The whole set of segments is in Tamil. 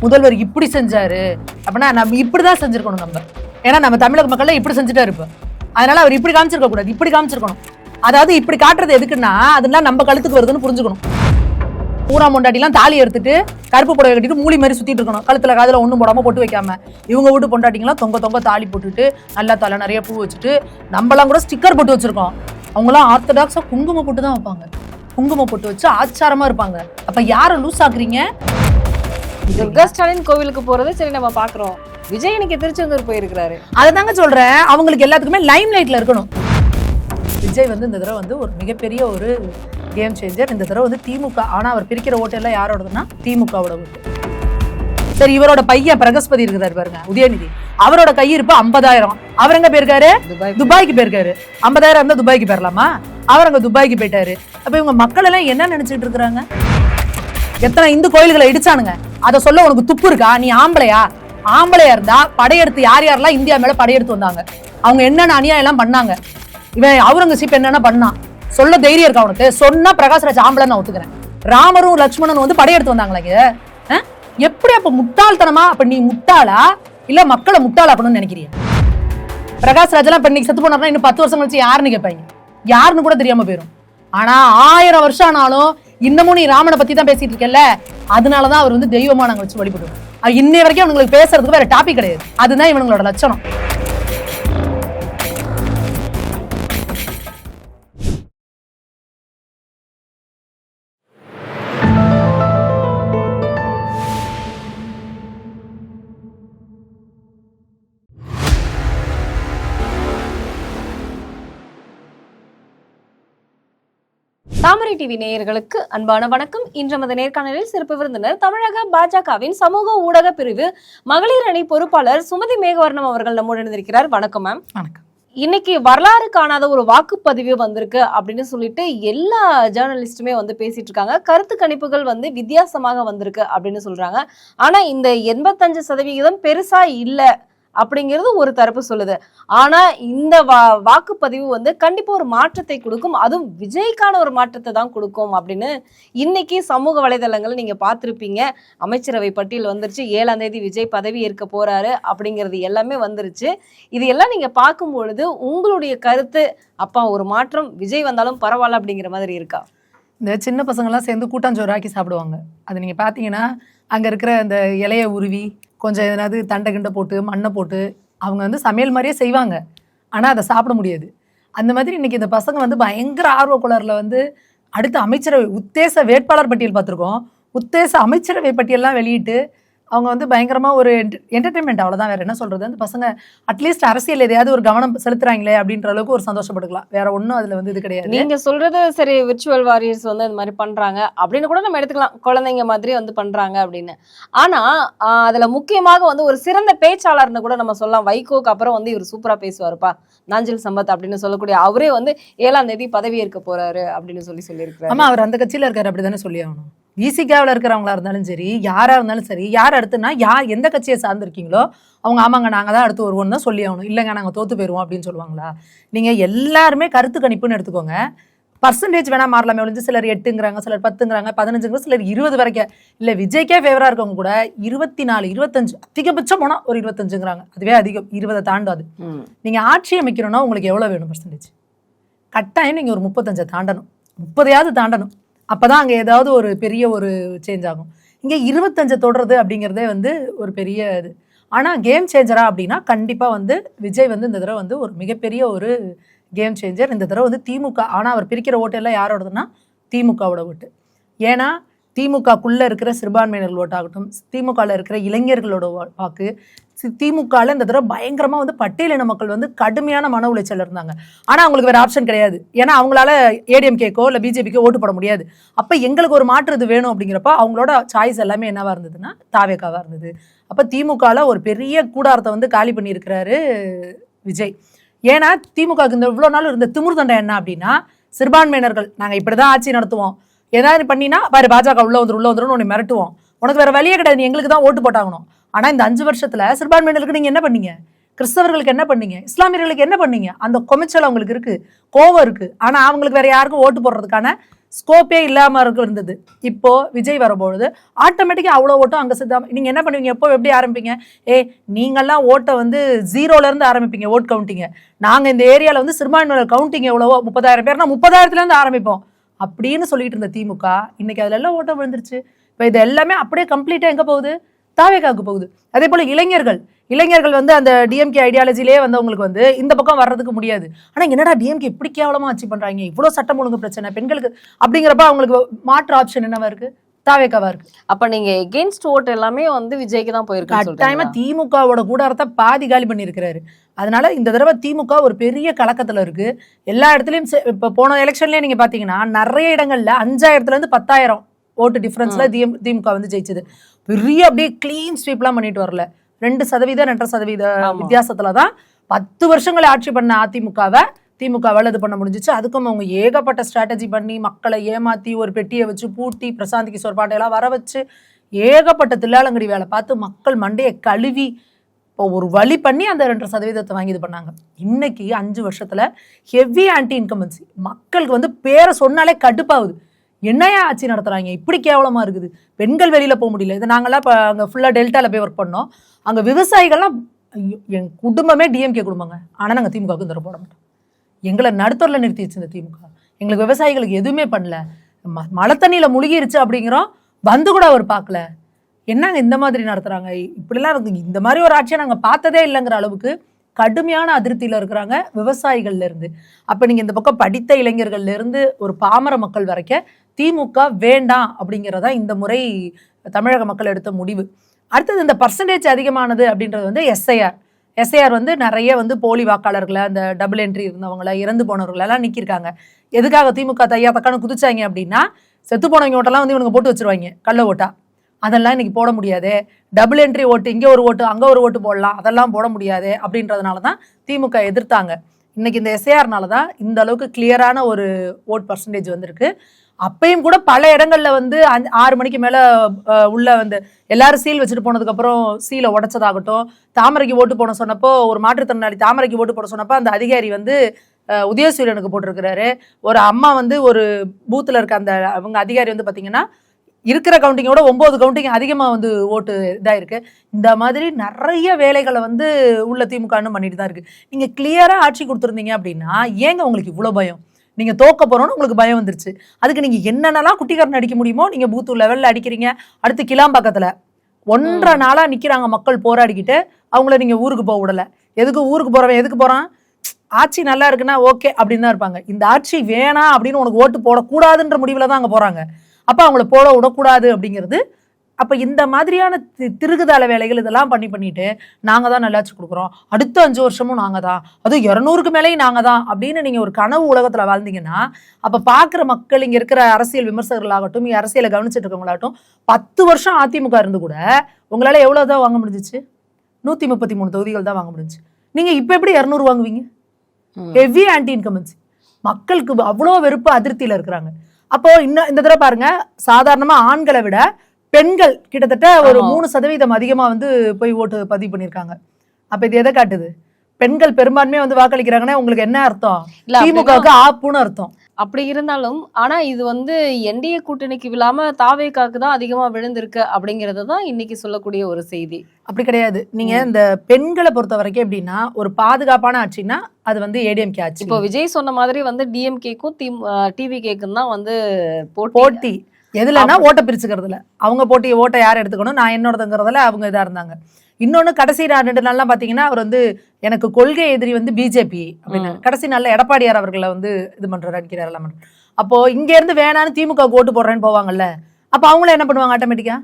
முதல்வர் இப்படி செஞ்சாரு அப்படின்னா நம்ம இப்படிதான் செஞ்சிருக்கணும் நம்ம. ஏன்னா நம்ம தமிழக மக்கள்ல இப்படி செஞ்சுட்டா இருப்போம். அதனால அவர் இப்படி காமிச்சிருக்க கூடாது, இப்படி காமிச்சிருக்கணும். அதாவது இப்படி காட்டுறது எதுக்குன்னா அதெல்லாம் நம்ம கழுத்துக்கு வருதுன்னு புரிஞ்சுக்கணும். பூரா பொண்டாட்டிலாம் தாலி எடுத்துட்டு கருப்பு புடவை கட்டிட்டு மூலி மாதிரி சுத்திட்டு இருக்கணும், கழுத்துல காதுல ஒண்ணும் போடாம பொட்டு வைக்காம. இவங்க வீட்டு பொண்டாட்டிங்களாம் தொங்க தொங்க தாலி போட்டுட்டு நல்லா தலை நிறைய பூ வச்சுட்டு, நம்மலாம் கூட ஸ்டிக்கர் போட்டு வச்சிருக்கோம். அவங்களாம் ஆர்த்தடாக்ஸா குங்கும போட்டு தான் வைப்பாங்க, குங்கும போட்டு வச்சு ஆச்சாரமா இருப்பாங்க. அப்ப யாரை லூஸ் ஆக்குறீங்க? துர்கா ஸ்டாலின் கோவிலுக்கு போறது சரி நம்ம பாக்குறோம், விஜய் இன்னைக்கு திருச்செந்தூர் போயிருக்கிறாரு. அதை தாங்க சொல்றேன், அவங்களுக்கு எல்லாத்துக்குமே லைம் லைட்ல இருக்கணும். விஜய் வந்து இந்த தடவை வந்து ஒரு மிகப்பெரிய ஒரு கேம் சேஞ்சர். இந்த தடவை வந்து திமுக, ஆனா அவர் பிரிக்கிற ஓட்டு எல்லாம் யாரோடதுன்னா திமுகவோட ஓட்டு. சரி, இவரோட பையன் பிரகஸ்பதி இருக்கிறாரு பாருங்க, உதயநிதி, அவரோட கையிருப்பு 50,000. அவர் எங்க போயிருக்காரு? துபாய்க்கு போயிருக்காரு. 50,000 இருந்தா துபாய்க்கு போயிடலாமா? அவர் அங்க துபாய்க்கு போயிட்டாரு. அப்ப இவங்க மக்கள் எல்லாம் என்ன நினைச்சிட்டு இருக்கிறாங்க? எத்தனை இந்து கோயில்களை இடிச்சானுங்க, அதை சொல்ல உனக்கு துப்பு இருக்கா? நீ ஆம்பளையா? ஆம்பளையா இருந்தா படையெடுத்து யார் யாரெல்லாம் இந்தியா மேல படையெடுத்து வந்தாங்க, அவங்க என்னென்ன அநியாயம் எல்லாம் பண்ணாங்க, இவன் அவுரங்கசீப் என்னென்ன பண்ணான், சொல்ல தைரியம் இருக்கா உனக்கு? சொன்னா பிரகாஷ்ராஜ் ஆம்பளை நான் ஒத்துக்கிறேன். ராமரும் லட்சுமணனும் வந்து படையெடுத்து வந்தாங்களா? எப்படி? அப்ப முட்டாள்தனமா? அப்ப நீ முட்டாளா இல்ல மக்களை முட்டாளாக்கணும்னு நினைக்கிறியா? பிரகாஷ்ராஜ் எல்லாம் இப்ப இன்னைக்கு செத்து போனார்னா இன்னும் 10 வருஷம் கழிச்சு யாருன்னு கேட்பாங்க, யாருன்னு கூட தெரியாம போயிடும். ஆனா 1000 வருஷம் ஆனாலும் இன்னமும் நீ ராமனை பத்தி தான் பேசிட்டு இருக்கல, அதனாலதான் அவர் வந்து தெய்வமா நாங்க வச்சு வழிபடுவோம். இன்னை வரைக்கும் அவங்களுக்கு பேசுறதுக்கு வேற டாபிக் கிடையாது. அதுதான் இவங்களோட லட்சணம். தாமரை டிவி நேயர்களுக்கு அன்பான வணக்கம். இன்று நமது நேர்காணலில் சிறப்பு விருந்தினர் தமிழக பாஜகவின் சமூக ஊடக பிரிவு மகளிர் அணி பொறுப்பாளர் சுமதி மேகவர்ணம் அவர்கள் நம்முடன் இருந்திருக்கிறார். வணக்கம் மேம். வணக்கம். இன்னைக்கு வரலாறு காணாத ஒரு வாக்குப்பதிவு வந்திருக்கு அப்படின்னு சொல்லிட்டு எல்லா ஜேர்னலிஸ்டுமே வந்து பேசிட்டு இருக்காங்க. கருத்து கணிப்புகள் வந்து வித்தியாசமாக வந்திருக்கு அப்படின்னு சொல்றாங்க. ஆனா இந்த 85% பெருசா இல்ல அப்படிங்கிறது ஒரு தரப்பு சொல்லுது. ஆனா இந்த வாக்குப்பதிவு வந்து கண்டிப்பா ஒரு மாற்றத்தை கொடுக்கும், அதுவும் விஜய்க்கான ஒரு மாற்றத்தை தான் கொடுக்கும் அப்படின்னு இன்னைக்கு சமூக வலைதளங்களை நீங்க பார்த்திருப்பீங்க. அமைச்சரவை பட்டியல் வந்துருச்சு, 7ஆம் தேதி விஜய் பதவி ஏற்க போறாரு அப்படிங்கிறது எல்லாமே வந்துருச்சு. இது எல்லாம் நீங்க பார்க்கும் பொழுது உங்களுடைய கருத்து, அப்பா ஒரு மாற்றம் விஜய் வந்தாலும் பரவாயில்ல அப்படிங்கிற மாதிரி இருக்கா? இந்த சின்ன பசங்கள்லாம் சேர்ந்து கூட்டாஞ்சோறு ஆக்கி சாப்பிடுவாங்க. அது நீங்கள் பார்த்தீங்கன்னா அங்கே இருக்கிற அந்த இலையை உருவி கொஞ்சம் எதனாவது தண்டை கிண்டை போட்டு மண்ணை போட்டு அவங்க வந்து சமையல் மாதிரியே செய்வாங்க. ஆனால் அதை சாப்பிட முடியாது. அந்த மாதிரி இன்றைக்கி இந்த பசங்க வந்து பயங்கர ஆர்வக்குளரில் வந்து அடுத்த அமைச்சரவை உத்தேச வேட்பாளர் பட்டியல் பார்த்துருக்கோம், உத்தேச அமைச்சரவை பட்டியல்லாம் வெளியிட்டு அவங்க வந்து பயங்கரமாக ஒரு என்டர்டெயின்மெண்ட், அவ்வளோதான், வேறு என்ன சொல்கிறது. அந்த பசங்க அட்லீஸ்ட் அரசியல் எதையாவது ஒரு கவனம் செலுத்துறாங்களே அப்படின்ற அளவுக்கு ஒரு சந்தோஷப்பட்டுக்கலாம். வேற ஒன்றும் அதில் வந்து இது கிடையாது. நீங்கள் சொல்கிறது சரி, விர்ச்சுவல் வாரியர்ஸ் வந்து இந்த மாதிரி பண்ணுறாங்க அப்படின்னு கூட நம்ம எடுத்துக்கலாம், குழந்தைங்க மாதிரி வந்து பண்ணுறாங்க அப்படின்னு. ஆனால் அதில் முக்கியமாக வந்து ஒரு சிறந்த பேச்சாளர்னு கூட நம்ம சொல்லலாம். வைகோக்கு அப்புறம் வந்து இவர் சூப்பராக பேசுவாருப்பா, நாஞ்சில் சம்பத் அப்படின்னு சொல்லக்கூடிய அவரே வந்து 7ஆம் தேதி பதவி ஏற்க போறாரு அப்படின்னு சொல்லியிருக்காரு. ஆமாம், அவர் அந்த கட்சியில் இருக்காரு, அப்படி தானே சொல்லி ஆகணும். விசிகாவில் இருக்கிறவங்களா இருந்தாலும் சரி, யாராக இருந்தாலும் சரி, யார் அடுத்துனா எந்த கட்சியை சார்ந்திருக்கீங்களோ அவங்க ஆமாங்க நாங்கள் தான் அடுத்து வருவோம்னு தான் சொல்லி ஆகணும். இல்லைங்க நாங்கள் தோற்று போயிடுவோம் அப்படின்னு சொல்லுவாங்களா? நீங்கள் எல்லாருமே கருத்து கணிப்புன்னு எடுத்துக்கோங்க. பர்சன்டேஜ் வேணா மாறலாமே ஒழிஞ்சு சிலர் 8ங்கிறாங்க, சிலர் 10ங்கிறாங்க, 15ங்கிறாங்க, சிலர் 20 வரைக்கும். இல்லை விஜய்க்கே ஃபேவராக இருக்கவங்க கூட 24, 25, அதிகபட்சம் போனால் ஒரு 25ங்கிறாங்க. அதுவே அதிகம், 20 தாண்டாது. நீங்கள் ஆட்சி அமைக்கணும்னா உங்களுக்கு எவ்வளோ வேணும் பர்சன்டேஜ்? கட்டாயம் நீங்கள் ஒரு 35 தாண்டணும், 30யாவது தாண்டணும். அப்போ தான் அங்கே ஏதாவது ஒரு பெரிய ஒரு சேஞ்ச் ஆகும். இங்கே 25 தொடுறது அப்படிங்கிறதே வந்து ஒரு பெரிய இது. ஆனால் கேம் சேஞ்சரா அப்படின்னா கண்டிப்பாக வந்து விஜய் வந்து இந்த தடவை வந்து ஒரு மிகப்பெரிய ஒரு கேம் சேஞ்சர். இந்த தடவை வந்து திமுக, ஆனால் அவர் பிரிக்கிற ஓட்டு எல்லாம் யாரோடதுன்னா திமுகவோட ஓட்டு. ஏன்னா திமுகக்குள்ளே இருக்கிற சிறுபான்மையினர்கள் ஓட்டாகட்டும், திமுகவில் இருக்கிற இளைஞர்களோட வாக்கு, திமுகவில் இந்த தடவை பயங்கரமாக வந்து பட்டியலின மக்கள் வந்து கடுமையான மன உளைச்சல் இருந்தாங்க. ஆனால் அவங்களுக்கு வேறு ஆப்ஷன் கிடையாது. ஏன்னா அவங்களால ஏடிஎம்கேக்கோ இல்லை பிஜேபிக்கோ ஓட்டு போட முடியாது. அப்போ எங்களுக்கு ஒரு மாற்று இது வேணும் அப்படிங்கிறப்ப அவங்களோட சாய்ஸ் எல்லாமே என்னவாக இருந்ததுன்னா தாவேக்காவாக இருந்தது. அப்போ திமுகவில் ஒரு பெரிய கூடாரத்தை வந்து காலி பண்ணியிருக்கிறாரு விஜய். ஏன்னா திமுகவுக்கு இந்த இவ்வளோ நாள் இருந்த திமிர் தண்டை என்ன அப்படின்னா, சிறுபான்மையினர்கள் நாங்கள் இப்படி தான் ஆட்சி நடத்துவோம், ஏதாவது பண்ணினா பாரு பாஜக உள்ள வந்துடும் உன்னை மிரட்டுவோம், உனக்கு வேறு வழியே கிடையாது, நீ எங்களுக்கு தான் ஓட்டு போட்டாகணும். ஆனால் இந்த 5 வருஷத்தில் சிறுபான்மையினருக்கு நீங்கள் என்ன பண்ணீங்க? கிறிஸ்தவர்களுக்கு என்ன பண்ணீங்க? இஸ்லாமியர்களுக்கு என்ன பண்ணீங்க? அந்த கொமைச்சல் அவங்களுக்கு இருக்குது, கோவம் இருக்குது. ஆனால் அவங்களுக்கு வேறு யாருக்கும் ஓட்டு போடுறதுக்கான ஸ்கோப்பே இல்லாம இருந்தது. இப்போ விஜய் வரும்பொழுது ஆட்டோமேட்டிக்கா அவ்வளவு ஓட்டம் அங்க சித்தாம நீங்க என்ன பண்ணுவீங்க? எப்போ எப்படி ஆரம்பிப்பீங்க? நீங்கெல்லாம் ஓட்டை வந்து 0ல இருந்து ஆரம்பிப்பீங்க ஓட் கவுண்டிங்க. நாங்க இந்த ஏரியால வந்து சிறுபான்மையினர் கவுண்டிங் எவ்வளவோ 30,000 பேர்னா 30,000ல இருந்து ஆரம்பிப்போம் அப்படின்னு சொல்லிட்டு இருந்த திமுக இன்னைக்கு அதுல எல்லாம் ஓட்டம் விழுந்துருச்சு. இப்ப இது எல்லாமே அப்படியே கம்ப்ளீட்டா எங்க போகுது? தாவேகாவுக்கு போகுது. அதே போல இளைஞர்கள் வந்து அந்த டிஎம்கே ஐடியாலஜிலே வந்தவங்களுக்கு வந்து இந்த பக்கம் வர்றதுக்கு முடியாது. ஆனா என்னடா டிஎம்கே இப்படி கேவலமா ஆட்சி பண்றாங்க, இவ்வளவு சட்டம் ஒழுங்கு பிரச்சனை பெண்களுக்கு அப்படிங்கிறப்ப அவங்களுக்கு மாற்று ஆப்ஷன் என்னவா இருக்கு? தாவேகாவா இருக்கு. அப்ப நீங்க எகெயின்ஸ்ட் ஓட் எல்லாமே வந்து விஜய்க்கு தான் போயிருக்கு. கட்டாயமா திமுகவோட கூடாரத்தை பாதி காலி பண்ணியிருக்கிறாரு. அதனால இந்த தடவை திமுக ஒரு பெரிய கலக்கத்துல இருக்கு. எல்லா இடத்துலயும் இப்ப போன எலெக்ஷன்லயே நீங்க பாத்தீங்கன்னா நிறைய இடங்கள்ல 5,000ல இருந்து 10,000 ஓட்டு டிஃபரன்ஸ்ல திமுக வந்து ஜெயிச்சது. பெரிய அப்படியே கிளீன் ஸ்வீப்லாம் பண்ணிட்டு வரல. 2% 2.5% வித்தியாசத்துலதான் 10 வருஷங்களை ஆட்சி பண்ண அதிமுகவை திமுகவால் இது பண்ண முடிஞ்சிச்சு. அதுக்கும் அவங்க ஏகப்பட்ட ஸ்ட்ராட்டஜி பண்ணி மக்களை ஏமாத்தி ஒரு பெட்டியை வச்சு பூட்டி பிரசாந்த் கிஷோர் பாண்டையெல்லாம் வர வச்சு ஏகப்பட்ட தில்லாலங்கடி வேலை பார்த்து மக்கள் மண்டையை கழுவி இப்போ ஒரு வழி பண்ணி அந்த 2% வாங்கி இது பண்ணாங்க. இன்னைக்கு 5 வருஷத்துல ஹெவி ஆன்டி இன்கம்பன்சி. மக்களுக்கு வந்து பேரை சொன்னாலே கடுப்பாகுது. என்னையா ஆட்சி நடத்துறாங்க, இப்படி கேவலமா இருக்குது. பெண்கள் வெளியில போக முடியல. இது நாங்கெல்லாம் இப்போ அங்கே ஃபுல்லா டெல்டால போய் ஒர்க் பண்ணோம். அங்க விவசாயிகள்லாம் என் குடும்பமே டிஎம்கே குடும்பங்க. ஆனா நாங்க திமுகவுக்கு தர போட மாட்டோம். எங்களை நடுத்தூர்ல நிறுத்திடுச்சு இந்த திமுக. எங்களுக்கு விவசாயிகளுக்கு எதுவுமே பண்ணல. மழை தண்ணியில முழுகிருச்சு அப்படிங்கிறோம், வந்து கூட அவர் பார்க்கல. என்னங்க இந்த மாதிரி நடத்துறாங்க? இப்படிலாம் இருக்கு. இந்த மாதிரி ஒரு ஆட்சியை நாங்க பார்த்ததே இல்லைங்கிற அளவுக்கு கடுமையான அதிருப்தியில இருக்கிறாங்க விவசாயிகள்ல இருந்து. அப்ப நீங்க இந்த பக்கம் படித்த இளைஞர்கள்ல இருந்து ஒரு பாமர மக்கள் வரைக்கும் திமுக வேண்டாம் அப்படிங்கிறதா இந்த முறை தமிழக மக்கள் எடுத்த முடிவு. அடுத்தது இந்த பர்சன்டேஜ் அதிகமானது அப்படின்றது வந்து எஸ்ஐஆர் வந்து நிறைய வந்து போலி வாக்காளர்களை, அந்த டபுள் என்ட்ரி இருந்தவங்களை, இறந்து போனவர்களெல்லாம் நிற்கிருக்காங்க. எதுக்காக திமுக தையா தக்கான குதிச்சாங்க அப்படின்னா, செத்து போனவங்க ஓட்டெல்லாம் வந்து இவங்க போட்டு வச்சிருவாங்க கள்ள ஓட்டா. அதெல்லாம் இன்னைக்கு போட முடியாது. டபுள் என்ட்ரி ஓட்டு, இங்கே ஒரு ஓட்டு அங்கே ஒரு ஓட்டு போடலாம், அதெல்லாம் போட முடியாது அப்படின்றதுனால தான் திமுக எதிர்த்தாங்க. இன்னைக்கு இந்த எஸ்ஐஆர்னால தான் இந்த அளவுக்கு கிளியரான ஒரு ஓட் பர்சன்டேஜ் வந்திருக்கு. அப்பயும் கூட பல இடங்கள்ல வந்து 6 மணிக்கு மேல உள்ள வந்து எல்லாரும் சீல் வச்சுட்டு போனதுக்கு அப்புறம் சீலை உடைச்சதாகட்டும், தாமரைக்கு ஓட்டு போட சொன்னப்போ ஒரு மாற்றுத்திறனாளி தாமரைக்கு ஓட்டு போட சொன்னப்போ அந்த அதிகாரி வந்து உதயசூரியனுக்கு போட்டிருக்கிறாரு. ஒரு அம்மா வந்து ஒரு பூத்துல இருக்க அந்த அவங்க அதிகாரி வந்து பாத்தீங்கன்னா இருக்கிற கவுண்டிங்கோட 9 கவுண்டிங் அதிகமா வந்து ஓட்டு இதாயிருக்கு. இந்த மாதிரி நிறைய வேலைகளை வந்து உள்ள திமுக பண்ணிட்டு தான் இருக்கு. நீங்க கிளியரா ஆட்சி கொடுத்துருந்தீங்க அப்படின்னா ஏங்க உங்களுக்கு இவ்வளவு பயம்? நீங்க தோக்க போறோம்னு உங்களுக்கு பயம் வந்துருச்சு. அதுக்கு நீங்க என்னென்னலாம் குட்டிக்காரன் அடிக்க முடியுமோ நீங்க பூத்து லெவல்ல அடிக்கிறீங்க. அடுத்து கிளாம்பாக்கத்துல 1.5 நாளா நிக்கிறாங்க மக்கள் போராடிக்கிட்டு. அவங்கள நீங்க ஊருக்கு போக விடல. எதுக்கு ஊருக்கு போறவன் எதுக்கு போறான்? ஆட்சி நல்லா இருக்குன்னா ஓகே அப்படின்னு தான் இருப்பாங்க. இந்த ஆட்சி வேணாம் அப்படின்னு உனக்கு ஓட்டு போடக்கூடாதுன்ற முடிவுல தான் அங்க போறாங்க. அப்ப அவங்கள போட விடக்கூடாது அப்படிங்கிறது. அப்ப இந்த மாதிரியான திருகுதால வேலைகள் இதெல்லாம் பண்ணிட்டு நாங்க தான் நல்லாட்சி கொடுக்குறோம், அடுத்த 5 வருஷமும் நாங்க தான், அது 200க்கு மேலேயும் நாங்க தான் அப்படின்னு நீங்க ஒரு கனவு உலகத்துல வாழ்ந்தீங்கன்னா அப்ப பாக்குற மக்கள், இங்க இருக்கிற அரசியல் விமர்சகர்களாகட்டும், இங்க அரசியலை கவனிச்சுட்டு இருக்கவங்களாகட்டும், 10 வருஷம் அதிமுக இருந்து கூட உங்களால எவ்வளவுதான் வாங்க முடிஞ்சிச்சு? 133 தொகுதிகள் தான் வாங்க முடிஞ்சு. நீங்க இப்ப எப்படி 200 வாங்குவீங்க? Heavy anti incumbency. மக்களுக்கு அவ்வளோ வெறுப்பு அதிருப்தியில இருக்கிறாங்க. அப்போ இன்னும் இந்த தடவை பாருங்க, சாதாரணமா ஆண்களை விட பெண்கள் கிட்டத்தட்ட ஒரு 3% அதிகமா வந்து போய் ஓட்டு பதிவு பண்ணிருக்காங்க. அப்ப இது எதை காட்டுது? பெண்கள் பெரும்பான்மையா வந்து வாக்களிக்கிறாங்கன்னா உங்களுக்கு என்ன அர்த்தம்? திமுகவுக்கு ஆப்புன்னு அர்த்தம். அப்படி இருந்தாலும் ஆனா இது வந்து என்டிஏ கூட்டணிக்கு விழாம தாவேகாக்கு தான் அதிகமா விழுந்திருக்கு அப்படிங்கறது தான் இன்னைக்கு சொல்லக்கூடிய ஒரு செய்தி. அப்படி கிடையாது. நீங்க இந்த பெண்களை பொறுத்த வரைக்கும் எப்படின்னா, ஒரு பாதுகாப்பான ஆட்சின்னா அது வந்து ஏடிஎம்கே ஆட்சி. இப்போ விஜய் சொன்ன மாதிரி வந்து டிஎம்கேக்கும் டிவிகேக்கும் தான் வந்து போட்டி. எதுலன்னா ஓட்டை பிரிச்சுக்கிறதுல அவங்க போட்டி. ஓட்டை யார் எடுத்துக்கணும், நான் என்னோடதுங்கிறதுல அவங்க இதா இருந்தாங்க. இன்னொன்னு கடைசி 2 நாள்லாம் பாத்தீங்கன்னா அவர் வந்து எனக்கு கொள்கை எதிரி வந்து பிஜேபி அப்படின்னு கடைசி நாள்ல எடப்பாடியார் அவர்களை வந்து இது பண்றாரு, அடிக்கிறாரு எல்லாம். அப்போ இங்க இருந்து வேணான்னு திமுக ஓட்டு போடுறேன்னு போவாங்கல்ல, அப்ப அவங்களும் என்ன பண்ணுவாங்க ஆட்டோமேட்டிக்கா?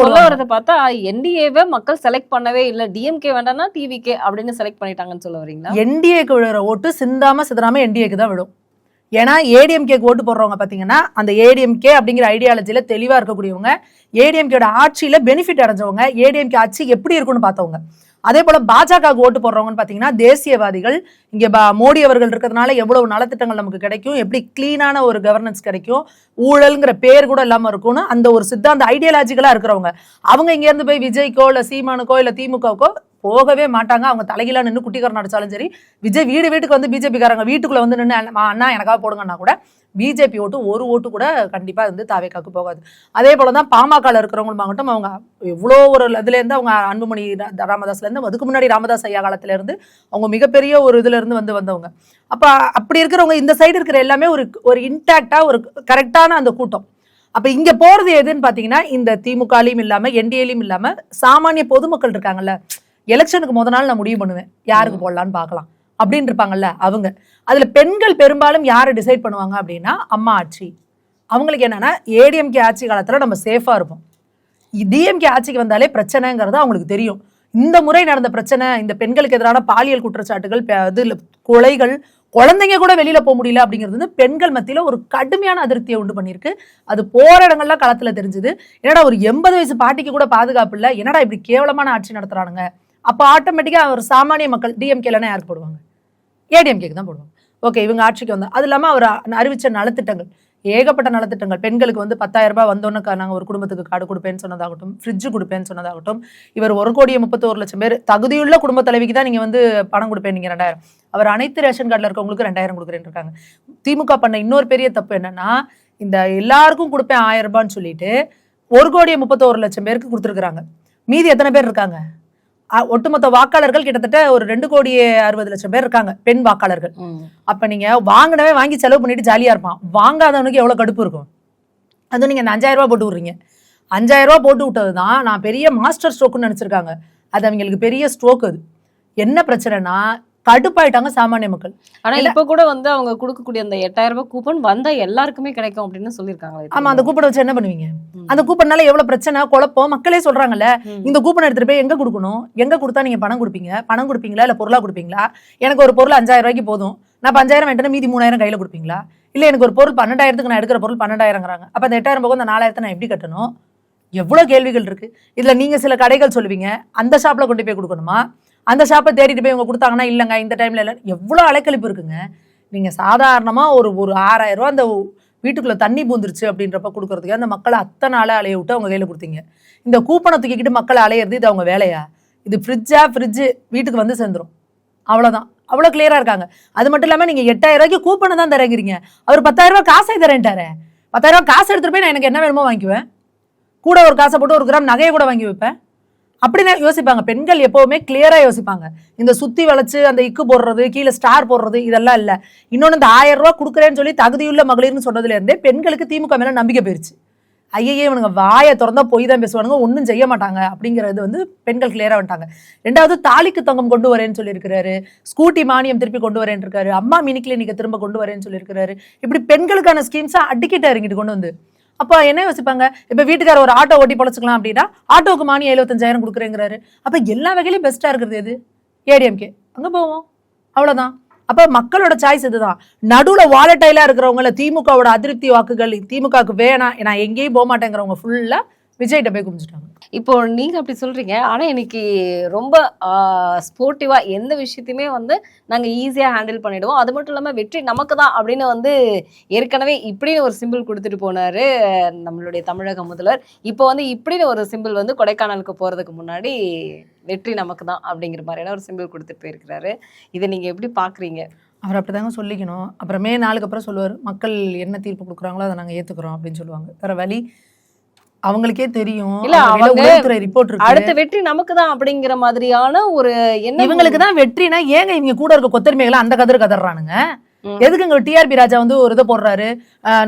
சொல்ல வரத பார்த்தா என்டிஏவை மக்கள் செலக்ட் பண்ணவே இல்ல, டிஎம்கே வேண்டாம்னா டிவிகே அப்படின்னு செலக்ட் பண்ணிட்டாங்கன்னு சொல்ல வரீங்களா? என்டிஏக்கு விழுற ஓட்டு சிந்தாம என்டிஏக்கு தான் விடும். ஏன்னா ஏடிஎம்கேக்கு ஓட்டு போடுறவங்க பாத்தீங்கன்னா அந்த ஏடிஎம்கே அப்படிங்கிற ஐடியாலஜியில தெளிவா இருக்கக்கூடியவங்க, ஏடிஎம்கேட ஆட்சியில பெனிஃபிட் அடைஞ்சவங்க, ஏடிஎம்கே ஆட்சி எப்படி இருக்குன்னு பார்த்தவங்க. அதே போல பாஜகவுக்கு ஓட்டு போடுறவங்கன்னு பாத்தீங்கன்னா தேசியவாதிகள். இங்க மோடி அவர்கள் இருக்கிறதுனால எவ்வளவு நலத்திட்டங்கள் நமக்கு கிடைக்கும், எப்படி கிளீனான ஒரு கவர்னன்ஸ் கிடைக்கும், ஊழல்ங்கிற பேர் கூட இல்லாம இருக்கும்னு அந்த ஒரு சித்தாந்த ஐடியாலஜிக்கலா இருக்கிறவங்க. அவங்க இங்க இருந்து போய் விஜய்க்கோ இல்ல சீமானுக்கோ இல்ல திமுகவுக்கோ போகவே மாட்டாங்க. அவங்க தலைகீழா நின்று குட்டிக்காரன் அடிச்சாலும் சரி, விஜய் வீட்டுக்கு வந்து பிஜேபிக்காரங்க வீட்டுக்குள்ள வந்து நின்று அண்ணா எனக்காக போடுங்கன்னா கூட பிஜேபி ஓட்டு ஒரு ஓட்டு கூட கண்டிப்பா வந்து தாவேக்காக்கு போகாது. அதே போலதான் பாமகல இருக்கிறவங்களுமாகட்டும், அவங்க எவ்வளோ ஒரு இதுல இருந்து அவங்க அன்புமணி ராமதாஸ்ல இருந்து, அதுக்கு முன்னாடி ராமதாஸ் ஐயா காலத்துல இருந்து அவங்க மிகப்பெரிய ஒரு இதுல இருந்து வந்தவங்க. அப்ப அப்படி இருக்கிறவங்க இந்த சைடு இருக்கிற எல்லாமே ஒரு இன்டாக்டா ஒரு கரெக்டான அந்த கூட்டம். அப்ப இங்க போறது எதுன்னு பாத்தீங்கன்னா, இந்த திமுகலையும் இல்லாம என்டிஏலையும் இல்லாம சாமானிய பொதுமக்கள் இருக்காங்கல்ல, எலெக்ஷனுக்கு முத நாள் நான் முடிவு பண்ணுவேன் யாருக்கு போடலான்னு பார்க்கலாம் அப்படின்னு இருப்பாங்கல்ல அவங்க. அதுல பெண்கள் பெரும்பாலும் யாரை டிசைட் பண்ணுவாங்க அப்படின்னா, அம்மா ஆட்சி. அவங்களுக்கு என்னன்னா, ஏடிஎம்கே ஆட்சி காலத்துல நம்ம சேஃபா இருப்போம், டிஎம்கே ஆட்சிக்கு வந்தாலே பிரச்சனைங்கிறது அவங்களுக்கு தெரியும். இந்த முறை நடந்த பிரச்சனை, இந்த பெண்களுக்கு எதிரான பாலியல் குற்றச்சாட்டுகள், கொலைகள், குழந்தைங்க கூட வெளியில போக முடியல அப்படிங்கிறது வந்து பெண்கள் மத்தியில ஒரு கடுமையான அதிருப்தியை உண்டு பண்ணிருக்கு. அது போற இடங்கள்லாம் களத்துல தெரிஞ்சுது. என்னடா ஒரு 80 வயசு பாட்டிக்கு கூட பாதுகாப்பு இல்லை, என்னடா இப்படி கேவலமான ஆட்சி நடத்துறானுங்க. அப்ப ஆட்டோமேட்டிக்கா ஒரு சாமானிய மக்கள் டிஎம்கேலன்னா யாருக்கு போடுவாங்க? ஏடிஎம்கேக்கு தான் போடுவாங்க. ஓகே, இவங்க ஆட்சிக்கு வந்தா. அது இல்லாம அவர் அறிவிச்ச நலத்திட்டங்கள், ஏகப்பட்ட நலத்திட்டங்கள். பெண்களுக்கு வந்து 10,000 ரூபாய் வந்தோன்னு நாங்கள் ஒரு குடும்பத்துக்கு கார்டு கொடுப்பேன்னு சொன்னதாகட்டும், ஃப்ரிட்ஜ் கொடுப்பேன்னு சொன்னதாகட்டும். இவர் 1,31,00,000 பேர் தகுதியுள்ள குடும்ப தலைவிக்கு தான் நீங்க வந்து பணம் கொடுப்பேன் நீங்க 2,000. அவர் அனைத்து ரேஷன் கார்டில் இருக்கவங்களுக்கு 2,000 கொடுக்குறேன்னு இருக்காங்க. திமுக பண்ண இன்னொரு பெரிய தப்பு என்னன்னா, இந்த எல்லாருக்கும் கொடுப்பேன் 1000 ரூபான்னு சொல்லிட்டு 1,31,00,000 பேருக்கு கொடுத்துருக்காங்க. மீதி எத்தனை பேர் இருக்காங்க? ஒட்டுமொத்த வாக்காளர்கள் கிட்டத்தட்ட ஒரு 2,60,00,000 பேர் இருக்காங்க, பெண் வாக்காளர்கள். அப்ப நீங்க வாங்கினவே வாங்கி செலவு பண்ணிட்டு ஜாலியா இருப்பான், வாங்காதவனுக்கு எவ்வளவு கடுப்பு இருக்கும். அதுவும் நீங்க 5,000 ரூபாய் போட்டு விடுறீங்க. 5,000 ரூபாய் போட்டு விட்டதுதான் நான் பெரிய மாஸ்டர் ஸ்ட்ரோக்குன்னு நினைச்சிருக்காங்க. அது அவங்களுக்கு பெரிய ஸ்ட்ரோக். அது என்ன பிரச்சனைனா, கடுப்பாயிட்டாங்க சாமானிய மக்கள். ஆனா இப்ப கூட வந்து அவங்க கொடுக்கக்கூடிய அந்த 8,000 ரூபாய் கூப்பன் வந்தா எல்லாருக்குமே கிடைக்கும் அப்படின்னு சொல்லிருக்காங்க. ஆமா, அந்த கூப்பனை வச்சு என்ன பண்ணுவீங்க? அந்த கூப்பன்னால எவ்வளவு பிரச்சனை, குழப்பம். மக்களே சொல்றாங்கல்ல, இந்த கூப்பன் எடுத்துட்டு போய் எங்க கொடுக்கணும், எங்க கொடுத்தா நீங்க பணம் கொடுப்பீங்க, பணம் கொடுப்பீங்களா இல்ல பொருளா கொடுப்பீங்களா? எனக்கு ஒரு பொருள் 5,000 ரூபாய்க்கு போதும், நான் 5,000 வேண்டாம், மீதி 3,000 கையில கொடுப்பீங்களா? இல்ல எனக்கு ஒரு பொருள் 12,000க்கு நான் எடுக்கிற பொருள் 12,000ங்கிறாங்க, அப்ப அந்த 8,000 போக அந்த 4,000 நான் எப்படி கட்டணும்? எவ்வளவு கேள்விகள் இருக்கு. இதுல நீங்க சில கடைகள் சொல்லுவீங்க, அந்த ஷாப்ல கொண்டு போய் கொடுக்கணுமா, அந்த ஷாப்பை தேடிட்டு போய் இவங்க கொடுத்தாங்கன்னா இல்லைங்க இந்த டைம்ல இல்லை. எவ்வளோ அலைக்கழிப்பு இருக்குங்க. நீங்க சாதாரணமா ஒரு 6,000 ரூபா அந்த வீட்டுக்குள்ள தண்ணி பூந்துருச்சு அப்படின்றப்ப கொடுக்கறதுக்கு அந்த மக்களை அத்தனை நாளை அலைய விட்டு அவங்க கையில கொடுத்தீங்க. இந்த கூப்பனை தூக்கிக்கிட்டு மக்களை அலையிறது இது அவங்க வேலையா? இது ஃப்ரிட்ஜ் வீட்டுக்கு வந்து சேர்ந்துரும், அவ்வளவுதான். அவ்வளவு கிளியரா இருக்காங்க. அது மட்டும் இல்லாம நீங்க 8,000 ரூபாய்க்கு கூப்பனை தான் தரங்கிறீங்க, அவர் 10,000 ரூபாய் காசை தரேன்ட்டாரு. 10,000 ரூபாய் காசு எடுத்துட்டு போய் நான் எனக்கு என்ன வேணுமோ வாங்கிக்குவேன், கூட ஒரு காசை போட்டு 1 கிராம் நகையை கூட வாங்கி வைப்பேன் அப்படின்னு யோசிப்பாங்க. பெண்கள் எப்பவுமே கிளியரா யோசிப்பாங்க. இந்த சுத்தி வளைச்சு அந்த இக்கு போடுறது, கீழே ஸ்டார் போடுறது இதெல்லாம் இல்ல. இன்னொன்னு இந்த 1000 ரூபாய் கொடுக்குறேன்னு சொல்லி தகுதியுள்ள மகளிர்னு சொன்னதுல இருந்தே பெண்களுக்கு திமுக மேல நம்பிக்கை போயிருச்சு. ஐயே இவனுங்க வாயை திறந்தா போய் தான் பேசுவானுங்க, ஒன்றும் செய்ய மாட்டாங்க அப்படிங்கிறது வந்து பெண்கள் கிளியரா வந்துட்டாங்க. 2வது தாலிக்கு தங்கம் கொண்டு வரேன்னு சொல்லியிருக்கிறாரு, ஸ்கூட்டி மானியம் திருப்பி கொண்டு வரேன்னு இருக்காரு, அம்மா மினி கிளினிக்கை திரும்ப கொண்டு வரேன்னு சொல்லியிருக்கிறாரு. இப்படி பெண்களுக்கான ஸ்கீம்ஸா அடிக்கிட்டு இறங்கிட்டு கொண்டு வந்து அப்ப என்ன யோசிப்பாங்க? இப்ப வீட்டுக்கார ஒரு ஆட்டோ ஓட்டி பொழைச்சிக்கலாம் அப்படின்னா ஆட்டோவுக்கு மானியம் 75,000 கொடுக்குறேங்கிறாரு. அப்ப எல்லா வகையிலும் பெஸ்டா இருக்கிறது எது? ஏடிஎம்கே. அங்க போவோம், அவ்வளவுதான். அப்ப மக்களோட சாய்ஸ் இதுதான். நடுவுல வாலட்டைலா இருக்கிறவங்கள, திமுகவோட அதிருப்தி வாக்குகள், திமுகவுக்கு வேணாம் நான் எங்கேயும் போக மாட்டேங்கிறவங்க ஃபுல்லா விஜய்கிட்ட போய் குமிச்சிட்டாங்க. இப்போ நீங்க அப்படி சொல்றீங்க, ஆனா இன்னைக்கு ரொம்ப ஸ்போர்ட்டிவா எந்த விஷயத்தையுமே வந்து நாங்க ஈஸியா ஹேண்டில் பண்ணிடுவோம், அது மட்டும் இல்லாம வெற்றி நமக்கு தான் அப்படின்னு வந்து ஏற்கனவே இப்படின்னு ஒரு சிம்பிள் கொடுத்துட்டு போனாரு நம்மளுடைய தமிழக முதல்வர். இப்போ வந்து இப்படின்னு ஒரு சிம்பிள் வந்து கொடைக்கானலுக்கு போறதுக்கு முன்னாடி வெற்றி நமக்கு தான் அப்படிங்கிற மாதிரியான ஒரு சிம்பிள் கொடுத்துட்டு போயிருக்கிறாரு. இதை நீங்க எப்படி பாக்குறீங்க? அவர் அப்படிதாங்க சொல்லிக்கணும். அப்புறமே நாளுக்கு அப்புறம் சொல்லுவார், மக்கள் என்ன தீர்ப்பு கொடுக்குறாங்களோ அதை நாங்க ஏத்துக்கிறோம் அப்படின்னு சொல்லுவாங்க. வேற வழி அவங்களுக்கே தெரியும். இல்ல அவங்க ரிப்போர்ட் இருக்கு, அடுத்த வெற்றி நமக்கு தான் அப்படிங்கிற மாதிரியான ஒரு என்ன. இவங்களுக்கு தான் வெற்றினா ஏங்க இவங்க கூட இருக்க கொத்தரிமைகளை அந்த கதறு கதறானுங்க? எதுக்கு இங்க டிஆர்பி ராஜா வந்து ஒரு இதை போடுறாரு,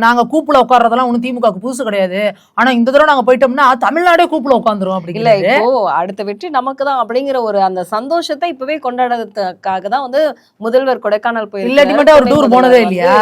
நாங்க கூப்புல உட்கார்றதெல்லாம் ஒன்னும் திமுக புதுசு கிடையாது, ஆனா இந்த தடவை நாங்க போயிட்டோம்னா தமிழ்நாடே கூப்புல உட்காந்துரும் அப்படி இல்ல. இப்போ அடுத்த வெற்றி நமக்கு தான் அப்படிங்கிற ஒரு அந்த சந்தோஷத்தை இப்பவே கொண்டாடுறதுக்காக தான் வந்து முதல்வர் கொடைக்கானல் போய் இல்லாட்டி மட்டும் அவர் டூர் போனதே இல்லையா?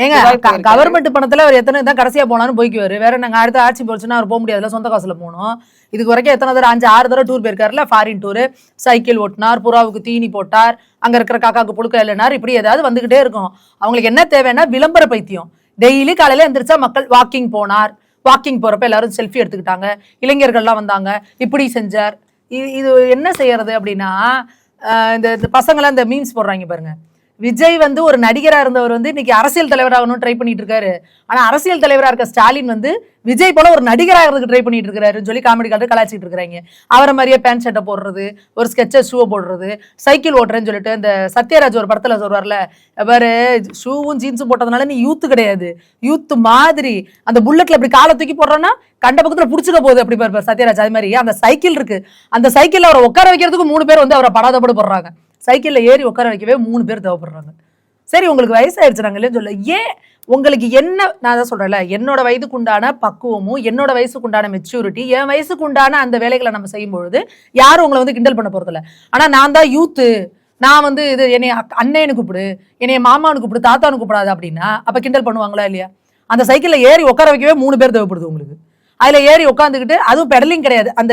ஏங்க கவர்மெண்ட் பணத்துல அவர் எத்தனை தான் கடைசியா போனாலும் போய்க்குவாரு. வேற நாங்க அடுத்த ஆட்சி போச்சுன்னா அவர் போக முடியாதுல, சொந்த காசுல போகணும். இதுக்கு வரைக்கும் எத்தனை தடவை 5-6 தடவை டூர் போயிருக்காருல, ஃபாரின் டூர். சைக்கிள் ஓட்டினார், புறாவுக்கு தீனி போட்டார், அங்க இருக்கிற காக்காக்கு புழுக்க இல்லைனார், இப்படி ஏதாவது வந்துகிட்டே இருக்கும். அவங்களுக்கு என்ன தேவைன்னா விளம்பர பைத்தியம். டெய்லி காலையில எந்திரிச்சா மக்கள் வாக்கிங் போனார், வாக்கிங் போறப்ப எல்லாரும் செல்ஃபி எடுத்துக்கிட்டாங்க, இளைஞர்கள்லாம் வந்தாங்க, இப்படி செஞ்சார். இது என்ன செய்யறது அப்படின்னா, இந்த பசங்களாம் இந்த மீம்ஸ் போடுறாங்க பாருங்க, விஜய் வந்து ஒரு நடிகரா இருந்தவர் வந்து இன்னைக்கு அரசியல் தலைவராகணும் ட்ரை பண்ணிட்டு இருக்காரு. ஆனா அரசியல் தலைவரா இருக்க ஸ்டாலின் வந்து விஜய் போல ஒரு நடிகராகிறதுக்கு ட்ரை பண்ணிட்டு இருக்காருன்னு சொல்லி காமெடி காட்டு கலாச்சிட்டு இருக்காங்க. அவரை மாதிரியே பேண்ட் ஷர்ட்டை போடுறது, ஒரு ஸ்கெச்சஸ் ஷூவை போடுறது, சைக்கிள் ஓட்டுறேன்னு சொல்லிட்டு இந்த சத்யராஜ் ஒரு படத்துல சொல்வார்ல, பாரு ஷூவும் ஜீன்ஸும் போட்டதுனால நீ யூத்து கிடையாது, யூத்து மாதிரி அந்த புல்லட்ல இப்படி காலை தூக்கி போடுறோன்னா கண்ட பக்கத்துல புடிச்சுக்க போகுது அப்படி பாரு சத்யராஜ். அது மாதிரி அந்த சைக்கிள் இருக்கு, அந்த சைக்கிள் அவரை உட்கார வைக்கிறதுக்கு 3 பேர் வந்து அவரை படாதபடி போடுறாங்க. சைக்கிள்ல ஏறி உட்கார வைக்கவே 3 பேர் தேவைப்படுறாங்க. சரி உங்களுக்கு வயசாயிருச்சு நாங்க இல்லைன்னு சொல்ல, ஏன் உங்களுக்கு என்ன, நான் தான் சொல்றேன்ல, என்னோட வயதுக்கு உண்டான பக்குவமும் என்னோட வயசுக்கு உண்டான மெச்சூரிட்டி, என் வயசுக்கு உண்டான அந்த வேலைகளை நம்ம செய்யும் பொழுது யாரும் உங்களை வந்து கிண்டல் பண்ண போறது இல்லை. ஆனா நான் தான் யூத்து, நான் வந்து இது என்னைய அண்ணேன்னு கூப்பிடு, என்னைய மாமானு கூப்பிடு, தாத்தானு கூப்பிடாது அப்படின்னா அப்ப கிண்டல் பண்ணுவாங்களா இல்லையா? அந்த சைக்கிள்ல ஏறி உட்கார வைக்கவே 3 பேர் தேவைப்படுது உங்களுக்கு. அதுல ஏறி உட்காந்துக்கிட்டு, அதுவும் பெடலிங் கிடையாது, அந்த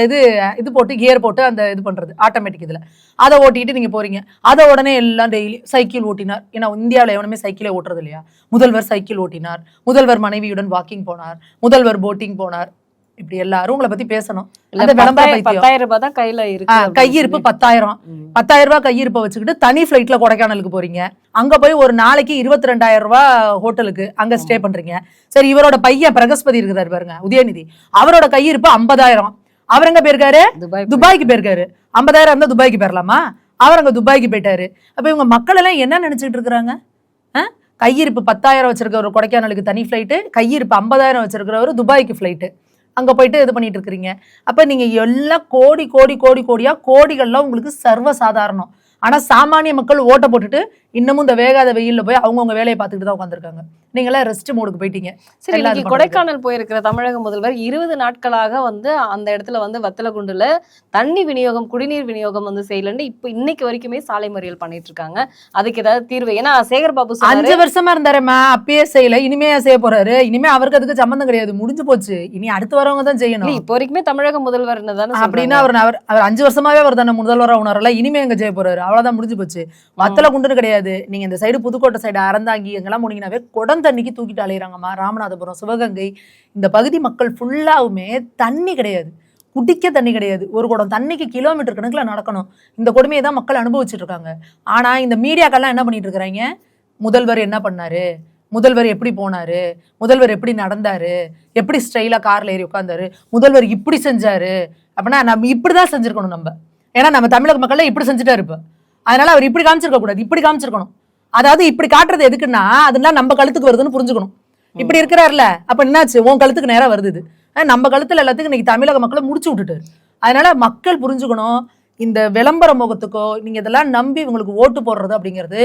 இது போட்டு கியர் போட்டு அந்த இது பண்றது ஆட்டோமேட்டிக், இதுல அதை ஓட்டிட்டு நீங்க போறீங்க. அதை உடனே எல்லாம் டெய்லி சைக்கிள் ஓட்டினார். ஏன்னா இந்தியாவில் எவனுமே சைக்கிளே ஓட்டுறது இல்லையா? முதல்வர் சைக்கிள் ஓட்டினார், முதல்வர் மனைவியுடன் வாக்கிங் போனார், முதல்வர் போட்டிங் போனார். இப்படி எல்லாரும் உங்களை பத்தி பேசணும். 10,000 ரூபாய் தான் கையில இருக்கு, கையிருப்பு 10,000 ரூபாய் கையிருப்பை வச்சுக்கிட்டு தனி பிளைட்ல கொடைக்கானலுக்கு போறீங்க. அங்க போய் ஒரு நாளைக்கு 22,000 ரூபாய் ஹோட்டலுக்கு அங்க ஸ்டே பண்றீங்க. சரி, இவரோட பையன் பிரகஸ்பதி இருக்கிறாரு பாருங்க, உதயநிதி, அவரோட கையிருப்பு 50,000. அவர் எங்க போயிருக்காரு? துபாய்க்கு போயிருக்காரு. 50,000 இருந்தா துபாய்க்கு போயிடலாமா? அவர் அங்க துபாய்க்கு போயிட்டாரு. அப்ப இவங்க மக்கள் எல்லாம் என்ன நினைச்சிட்டு இருக்கிறாங்க? கையிருப்பு 10,000 வச்சிருக்கிறவர் கொடைக்கானலுக்கு தனி பிளைட்டு, கையிருப்பு 50,000 வச்சிருக்கிறவர் துபாய்க்கு பிளைட்டு, அங்க போயிட்டு இது பண்ணிட்டு இருக்கிறீங்க. அப்ப நீங்க எல்லாம் கோடியா கோடிகள்லாம் உங்களுக்கு சர்வ சாதாரணம். ஆனா சாமானிய மக்கள் ஓட்ட போட்டுட்டு இன்னமும் இந்த வேகாத வெயில்ல போய் அவங்கவுங்க வேலையை பார்த்துக்கிட்டு தான் உட்காந்துருக்காங்க. நீங்களாம் ரெஸ்ட் மோடுக்கு போயிட்டீங்க. சரி, இன்னைக்கு கொடைக்கானல் போயிருக்கிற தமிழக முதல்வர் 20 நாட்களாக வந்து அந்த இடத்துல வந்து வத்தலகுண்டுல தண்ணி விநியோகம், குடிநீர் விநியோகம் வந்து செய்யலன்னு இப்ப இன்னைக்கு வரைக்குமே சாலை மறியல் பண்ணிட்டு இருக்காங்க. அதுக்கு ஏதாவது தீர்வு? ஏன்னா சேகர் பாபு 5 வருஷமா இருந்தாருமா, அப்பயே செய்யல, இனிமே செய்ய போறாரு. இனிமே அவருக்கு அதுக்கு சம்பந்தம் கிடையாது, முடிஞ்சு போச்சு. இனி அடுத்து வரவங்க தான் செய்யணும். இப்போ வரைக்குமே தமிழக முதல்வர் அப்படின்னா அவர் 5 வருஷமாவே அவர் தானே முதல்வரா உணரல, இனிமே எங்க செய்ய போறாரு? அவ்வளவுதான், முடிஞ்சு போச்சு. வத்தலகுண்டுன்னு கிடையாது. நீங்க இந்த சைடு புதுக்கோட்டை சைடு அறந்தாங்கி எங்கெல்லாம் போனீங்கன்னாவே குடம் தண்ணிக்கு தூக்கிட்டு அலையிறாங்கம்மா. ராமநாதபுரம், சிவகங்கை இந்த பகுதி மக்கள் ஃபுல்லாவுமே தண்ணி கிடையாது, குடிக்க தண்ணி கிடையாது. ஒரு குடம் தண்ணிக்கு கிலோமீட்டர் கணக்கில் நடக்கணும். இந்த கொடுமையை தான் மக்கள் அனுபவிச்சுட்டு இருக்காங்க. ஆனா இந்த மீடியாக்கெல்லாம் என்ன பண்ணிட்டு இருக்கிறாங்க? முதல்வர் என்ன பண்ணாரு, முதல்வர் எப்படி போனாரு, முதல்வர் எப்படி நடந்தாரு, எப்படி ஸ்டைலா கார்ல ஏறி உட்கார்ந்தாரு, முதல்வர் இப்படி செஞ்சாரு அப்படின்னா நம்ம இப்படிதான் செஞ்சிருக்கணும் நம்ம. ஏன்னா நம்ம தமிழக மக்கள்ல இப்படி செஞ்சுட்டா இருப்போம். அதனால அவர் இப்படி காமிச்சிருக்க கூடாது, இப்படி காமிச்சிருக்கணும். அதாவது இப்படி காட்டுறது எதுக்குன்னா அதெல்லாம் நம்ம கழுத்துக்கு வருதுன்னு புரிஞ்சுக்கணும். இப்படி இருக்கிறாருல, அப்ப என்னாச்சு, உன் கழுத்துக்கு நேரம் வருது. நம்ம கழுத்துல எல்லாத்துக்கும் இன்னைக்கு தமிழக மக்களை முடிச்சு விட்டுட்டாரு. அதனால மக்கள் புரிஞ்சுக்கணும், இந்த விளம்பர முகத்துக்கோ நீங்க இதெல்லாம் நம்பி உங்களுக்கு ஓட்டு போடுறது அப்படிங்கிறது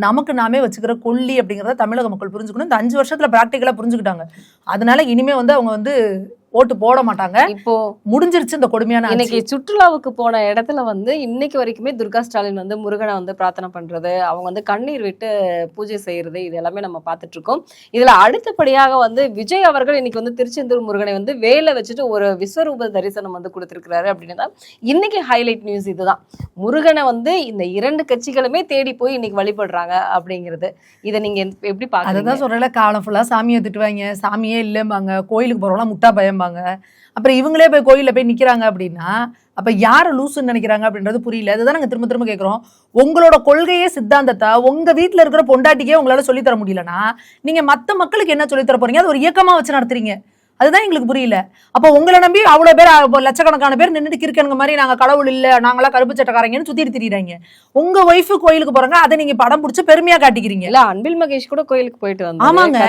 நமக்கு நாமே வச்சுக்கிற கொல்லி அப்படிங்கிறத தமிழக மக்கள் புரிஞ்சுக்கணும். இந்த 5 வருஷத்துல பிராக்டிக்கலா புரிஞ்சுக்கிட்டாங்க. அதனால இனிமே வந்து அவங்க வந்து ஓட்டு போட மாட்டாங்க. இப்போ முடிஞ்சிருச்சு இந்த கொடுமையான. இன்னைக்கு சுற்றுலாவுக்கு போன இடத்துல வந்து இன்னைக்கு வரைக்குமே துர்கா ஸ்டாலின் வந்து முருகனை வந்து பிரார்த்தனை பண்றது, அவங்க வந்து கண்ணீர் விட்டு பூஜை செய்யறது, இது எல்லாமே நம்ம பார்த்துட்டு இருக்கோம். இதுல அடுத்தபடியாக வந்து விஜய் அவர்கள் இன்னைக்கு வந்து திருச்செந்தூர் முருகனை வந்து வேலை வச்சுட்டு ஒரு விஸ்வரூப தரிசனம் வந்து கொடுத்திருக்கிறாரு அப்படின்னு தான் இன்னைக்கு ஹைலைட் நியூஸ். இதுதான் முருகனை வந்து இந்த 2 கட்சிகளுமே தேடி போய் இன்னைக்கு வழிபடுறாங்க அப்படிங்கிறது. இதை நீங்க எப்படி பாக்குறீங்க? அதுதான் சொல்றேன், காலம் ஃபுல்லா சாமியை திட்டுவாங்க, சாமியே இல்லைம்பாங்க, கோயிலுக்கு போறவங்களாம் முட்டா பயம்பாங்க. அப்புறம் இவங்களே போய் கோயில்ல போய் நிக்கிறாங்க அப்படின்னா அப்ப யாரு லூசுன்னு நினைக்கிறாங்க அப்படின்றது புரியல. அதுதான் நாங்க திரும்ப திரும்ப கேட்கிறோம். உங்களோட கொள்கையே சித்தாந்தத்தை உங்க வீட்டுல இருக்கிற பொண்டாட்டிக்கே உங்களால சொல்லித்தர முடியலன்னா நீங்க மத்த மக்களுக்கு என்ன சொல்லித்தர போறீங்க? அது ஒரு இயக்கமா வச்சு நடத்துறீங்க. அதுதான் எங்களுக்கு புரியல. அப்ப உங்களை நம்பி அவ்வளவு பேர், லட்சக்கணக்கான பேர் நின்றுட்டு கிறுக்கனுங்க மாதிரி நாங்க கடவுள் இல்ல, நாங்களா கருப்பு சட்டக்காரங்கன்னு சுத்திட்டு திரியிறாங்க. உங்க ஒய்ஃபு கோயிலுக்கு போறாங்க, அதை நீங்க படம் பிடிச்சு பெருமையா காட்டிக்கிறீங்க. இல்ல, அன்பில் மகேஷ் கூட கோயிலுக்கு போயிட்டு வந்தாங்க. ஆமாங்க,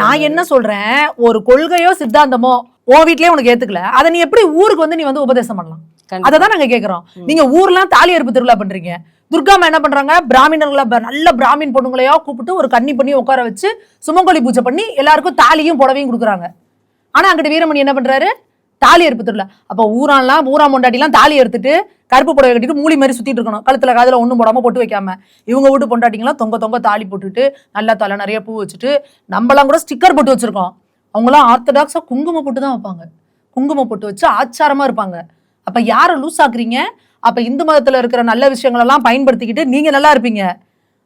நான் என்ன சொல்றேன், ஒரு கொள்கையோ சித்தாந்தமோ உன் வீட்லயே உனக்கு ஏத்துக்கல, அதை நீ எப்படி ஊருக்கு வந்து நீ வந்து உபதேசம் பண்ணலாம்? அததான் நாங்க கேக்குறோம். நீங்க ஊர்லாம் தாலி அறுப்பு திருவிழா பண்றீங்க, துர்காமா என்ன பண்றாங்க, பிராமணர்களை நல்ல பிராமின் பொண்ணுங்களையோ கூப்பிட்டு ஒரு கன்னி பண்ணி உட்கார வச்சு சுமங்கலி பூஜை பண்ணி எல்லாருக்கும் தாலியும் புடவையும் கொடுக்குறாங்க. ஆனா அங்கிட்ட வீரமணி என்ன பண்றாரு, தாலி அறுப்பு திருவிழா. அப்ப ஊரா பொண்டாட்டிலாம் தாலி எடுத்துட்டு கருப்பு புடவை கட்டிட்டு மூலி மாதிரி சுத்திட்டு இருக்கணும், கழுத்துல காதுல ஒண்ணும் போடாம பொட்டு வைக்காம. இவங்க வீட்டு பொண்டாட்டிங்களாம் தொங்க தாலி போட்டுட்டு நல்லா தலை நிறைய பூ வச்சுட்டு, நம்மளாம் கூட ஸ்டிக்கர் போட்டு வச்சிருக்கோம். அவங்களாம் ஆர்த்தடாக்ஸா குங்கும போட்டு தான் வைப்பாங்க, குங்கும போட்டு வச்சு ஆச்சாரமா இருப்பாங்க. அப்ப யாரை லூஸ் ஆக்குறீங்க? அப்ப இந்து மதத்துல இருக்கிற நல்ல விஷயங்கள் எல்லாம் பயன்படுத்திக்கிட்டு நீங்க நல்லா இருப்பீங்க.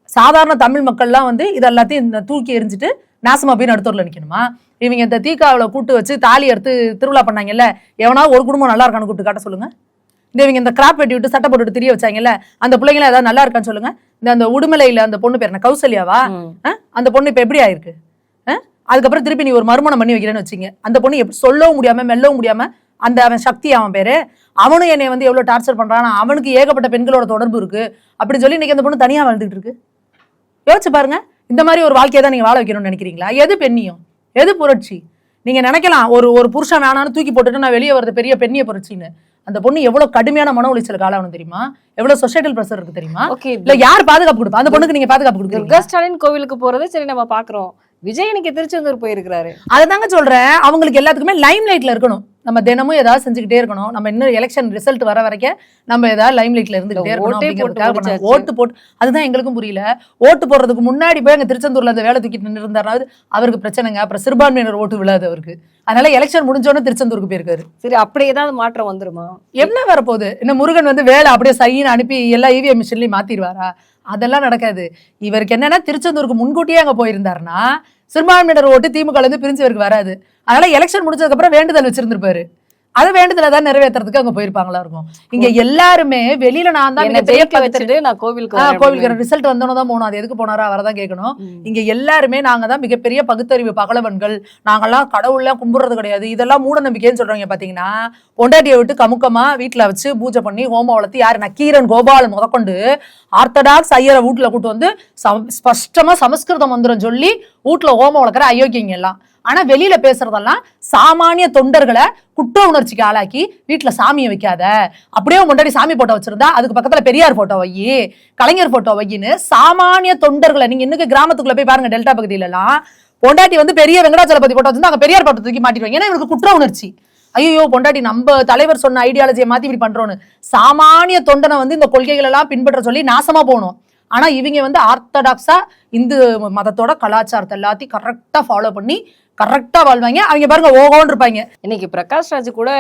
சாதாரண தமிழ் மக்கள்லாம் வந்து இது எல்லாத்தையும் தூக்கி எரிஞ்சிட்டு நாசமா போய் நடுத்தூர்ல நிக்கணுமா? இவங்க இந்த தீக்காவில கூட்டு வச்சு தாலி எடுத்து திருவிழா பண்ணாங்கல்ல, எவனா ஒரு குடும்பம் நல்லா இருக்கான்னு கூப்பிட்டு காட்ட சொல்லுங்க. இவங்க இந்த கிராப் வெட்டி விட்டு சட்டை போட்டுட்டு திரிய வச்சாங்கல்ல, அந்த பிள்ளைங்கள ஏதாவது நல்லா இருக்கான்னு சொல்லுங்க. அந்த உடுமலையில அந்த பொண்ணு பேர் என்ன, கௌசல்யாவா? அந்த பொண்ணு இப்ப எப்படி ஆயிருக்கு? அதுக்கப்புறம் திருப்பி நீ ஒரு மறுமணம் பண்ணி வைக்கிறேன்னு வச்சுங்க, அந்த பொண்ணு எப்படி சொல்லவும் முடியாம மெல்லவும் முடியாம, அந்த அவன் சக்தி அவன் பேரு, அவனும் என்னை வந்து எவ்வளவு டார்ச்சர் பண்றான், அவனுக்கு ஏகப்பட்ட பெண்களோட தொடர்பு இருக்கு அப்படின்னு சொல்லி இன்னைக்கு அந்த பொண்ணு தனியா வாழ்ந்துட்டு இருக்கு. யோசிச்சு பாருங்க. இந்த மாதிரி ஒரு வாழ்க்கையை தான் நீங்க வாழ வைக்கணும்னு நினைக்கிறீங்களா? எது பெண்ணியம், எது புரட்சி? நீங்க நினைக்கலாம் ஒரு புருஷன் வேணான்னு தூக்கி போட்டுட்டு நான் வெளியே வருது பெரிய பெண்ணிய புரட்சின்னு. அந்த பொண்ணு எவ்வளவு கடுமையான மன உளைச்சலுக்கு ஆளாகணும் தெரியுமா? எவ்வளவு சொசைட்டல் பிரஷர் இருக்கு தெரியுமா? இல்ல யார் பாதுகாப்பு கொடுப்பா? அந்த பொண்ணுக்கு நீங்க பாதுகாப்பு கொடுக்குறீங்க. ஸ்டாலின் கோவிலுக்கு போறது சரி நம்ம பாக்குறோம், விஜய் இன்னைக்கு திருச்செந்தூர் போயிருக்கிறாரு. அதுதாங்க சொல்றேன், அவங்களுக்கு எல்லாத்துக்குமே லைம் லைட்ல இருக்கணும். நம்ம தினமும் ஏதாவது செஞ்சுக்கிட்டே இருக்கணும். நம்ம இன்னும் எலெக்ஷன் ரிசல்ட் வர வரைக்கும் நம்ம ஏதாவது லைம் லைட்ல இருந்துகிட்டே இருக்கணும். ஓட்டு போட்டு அதுதான் எங்களுக்கும் புரியல. ஓட்டு போடுறதுக்கு முன்னாடி போய் அங்க திருச்செந்தூர்ல அந்த வேலை தூக்கிட்டு நின்று இருந்தாராவது அவருக்கு பிரச்சனைங்க. அப்புறம் சிறுபான்மையினர் ஓட்டு விழாது அவருக்கு. அதனால எலெக்ஷன் முடிஞ்சோன்னு திருச்செந்தூருக்கு போயிருக்காரு. சரி, அப்படி ஏதாவது மாற்றம் வந்துருமா? என்ன வரப்போகுது? இன்னும் முருகன் வந்து வேலை அப்படியே சைன்னு அனுப்பி எல்லா இவிஎம் மிஷின்லயும் மாத்திடுவாரா? அதெல்லாம் நடக்காது. இவருக்கு என்னன்னா, திருச்செந்தூருக்கு முன்கூட்டியே அங்க போயிருந்தாருன்னா சிறுபான்மையினர் ஓட்டு திமுக இருந்து பிரிஞ்சு இவருக்கு வராது. அதனால எலெக்ஷன் முடிச்சதுக்கு அப்புறம் வேண்டுதல் வச்சிருந்திருப்பாரு. அதை வேண்டுதல தான் நிறைவேற்றுறதுக்கு அங்க போயிருப்பாங்களா இருக்கும். இங்க எல்லாருமே வெளியில நான் தான் கோவிலுக்கு ரிசல்ட் வந்தோன்னு தான் போனோம். அது எதுக்கு போனாரோ அவரதான் கேட்கணும். இங்க எல்லாருமே நாங்க தான் மிகப்பெரிய பகுத்தறிவு பகலவன்கள், நாங்கெல்லாம் கடவுள்லாம் கும்பிடுறது கிடையாது, இதெல்லாம் மூட நம்பிக்கைன்னு சொல்றவங்க பாத்தீங்கன்னா, பொண்டாட்டியை விட்டு கமுக்கமா வீட்டுல வச்சு பூஜை பண்ணி ஹோமம் வளர்த்து யாரு நக்கீரன் கோபாலன் முதற்கொண்டு ஆர்த்தடாக்ஸ் ஐயரை வீட்டுல கூட்டு வந்து ஸ்பஷ்டமா சமஸ்கிருதம் மந்திரம் சொல்லி வீட்டுல ஹோமம் வளர்க்குற அயோக்கியங்க எல்லாம். ஆனா வெளியில பேசுறதெல்லாம் சாமானிய தொண்டர்களை குற்ற உணர்ச்சிக்கு ஆளாக்கி வீட்டுல சாமியை வைக்காத, அப்படியே முன்னாடி சாமி போட்டோ வச்சிருந்தா அதுக்கு பக்கத்துல பெரியார் போட்டோ வை, கலைஞர் போட்டோ வையின்னு சாமானிய தொண்டர்களை நீங்க இன்னைக்கு கிராமத்துக்குள்ள போய் பாருங்க. டெல்டா பகுதியில எல்லாம் பொண்டாட்டி வந்து பெரிய வெங்கடாச்சலபதி போட்டோ வச்சிருந்தா அங்க பெரியார் போட்டோ தூக்கி மாட்டிடுவாங்க. ஏன்னா இவருக்கு குற்ற உணர்ச்சி. ஐயோ பொண்டாட்டி நம்ம தலைவர் சொன்ன ஐடியாலஜியை மாத்தி இப்படி பண்றோன்னு. சாமானிய தொண்டனை வந்து இந்த கொள்கைகள் எல்லாம் பின்பற்ற சொல்லி நாசமா போகணும். ஆனா இவங்க வந்து ஆர்த்தடாக்ஸா இந்து மதத்தோட கலாச்சாரத்தை எல்லாத்தையும் கரெக்டா ஃபாலோ பண்ணி கரெக்டா வாழ்வாங்க. அவங்க பாருங்க ஓகோன்னு இருப்பாங்க. இன்னைக்கு பிரகாஷ் ராஜ் கூட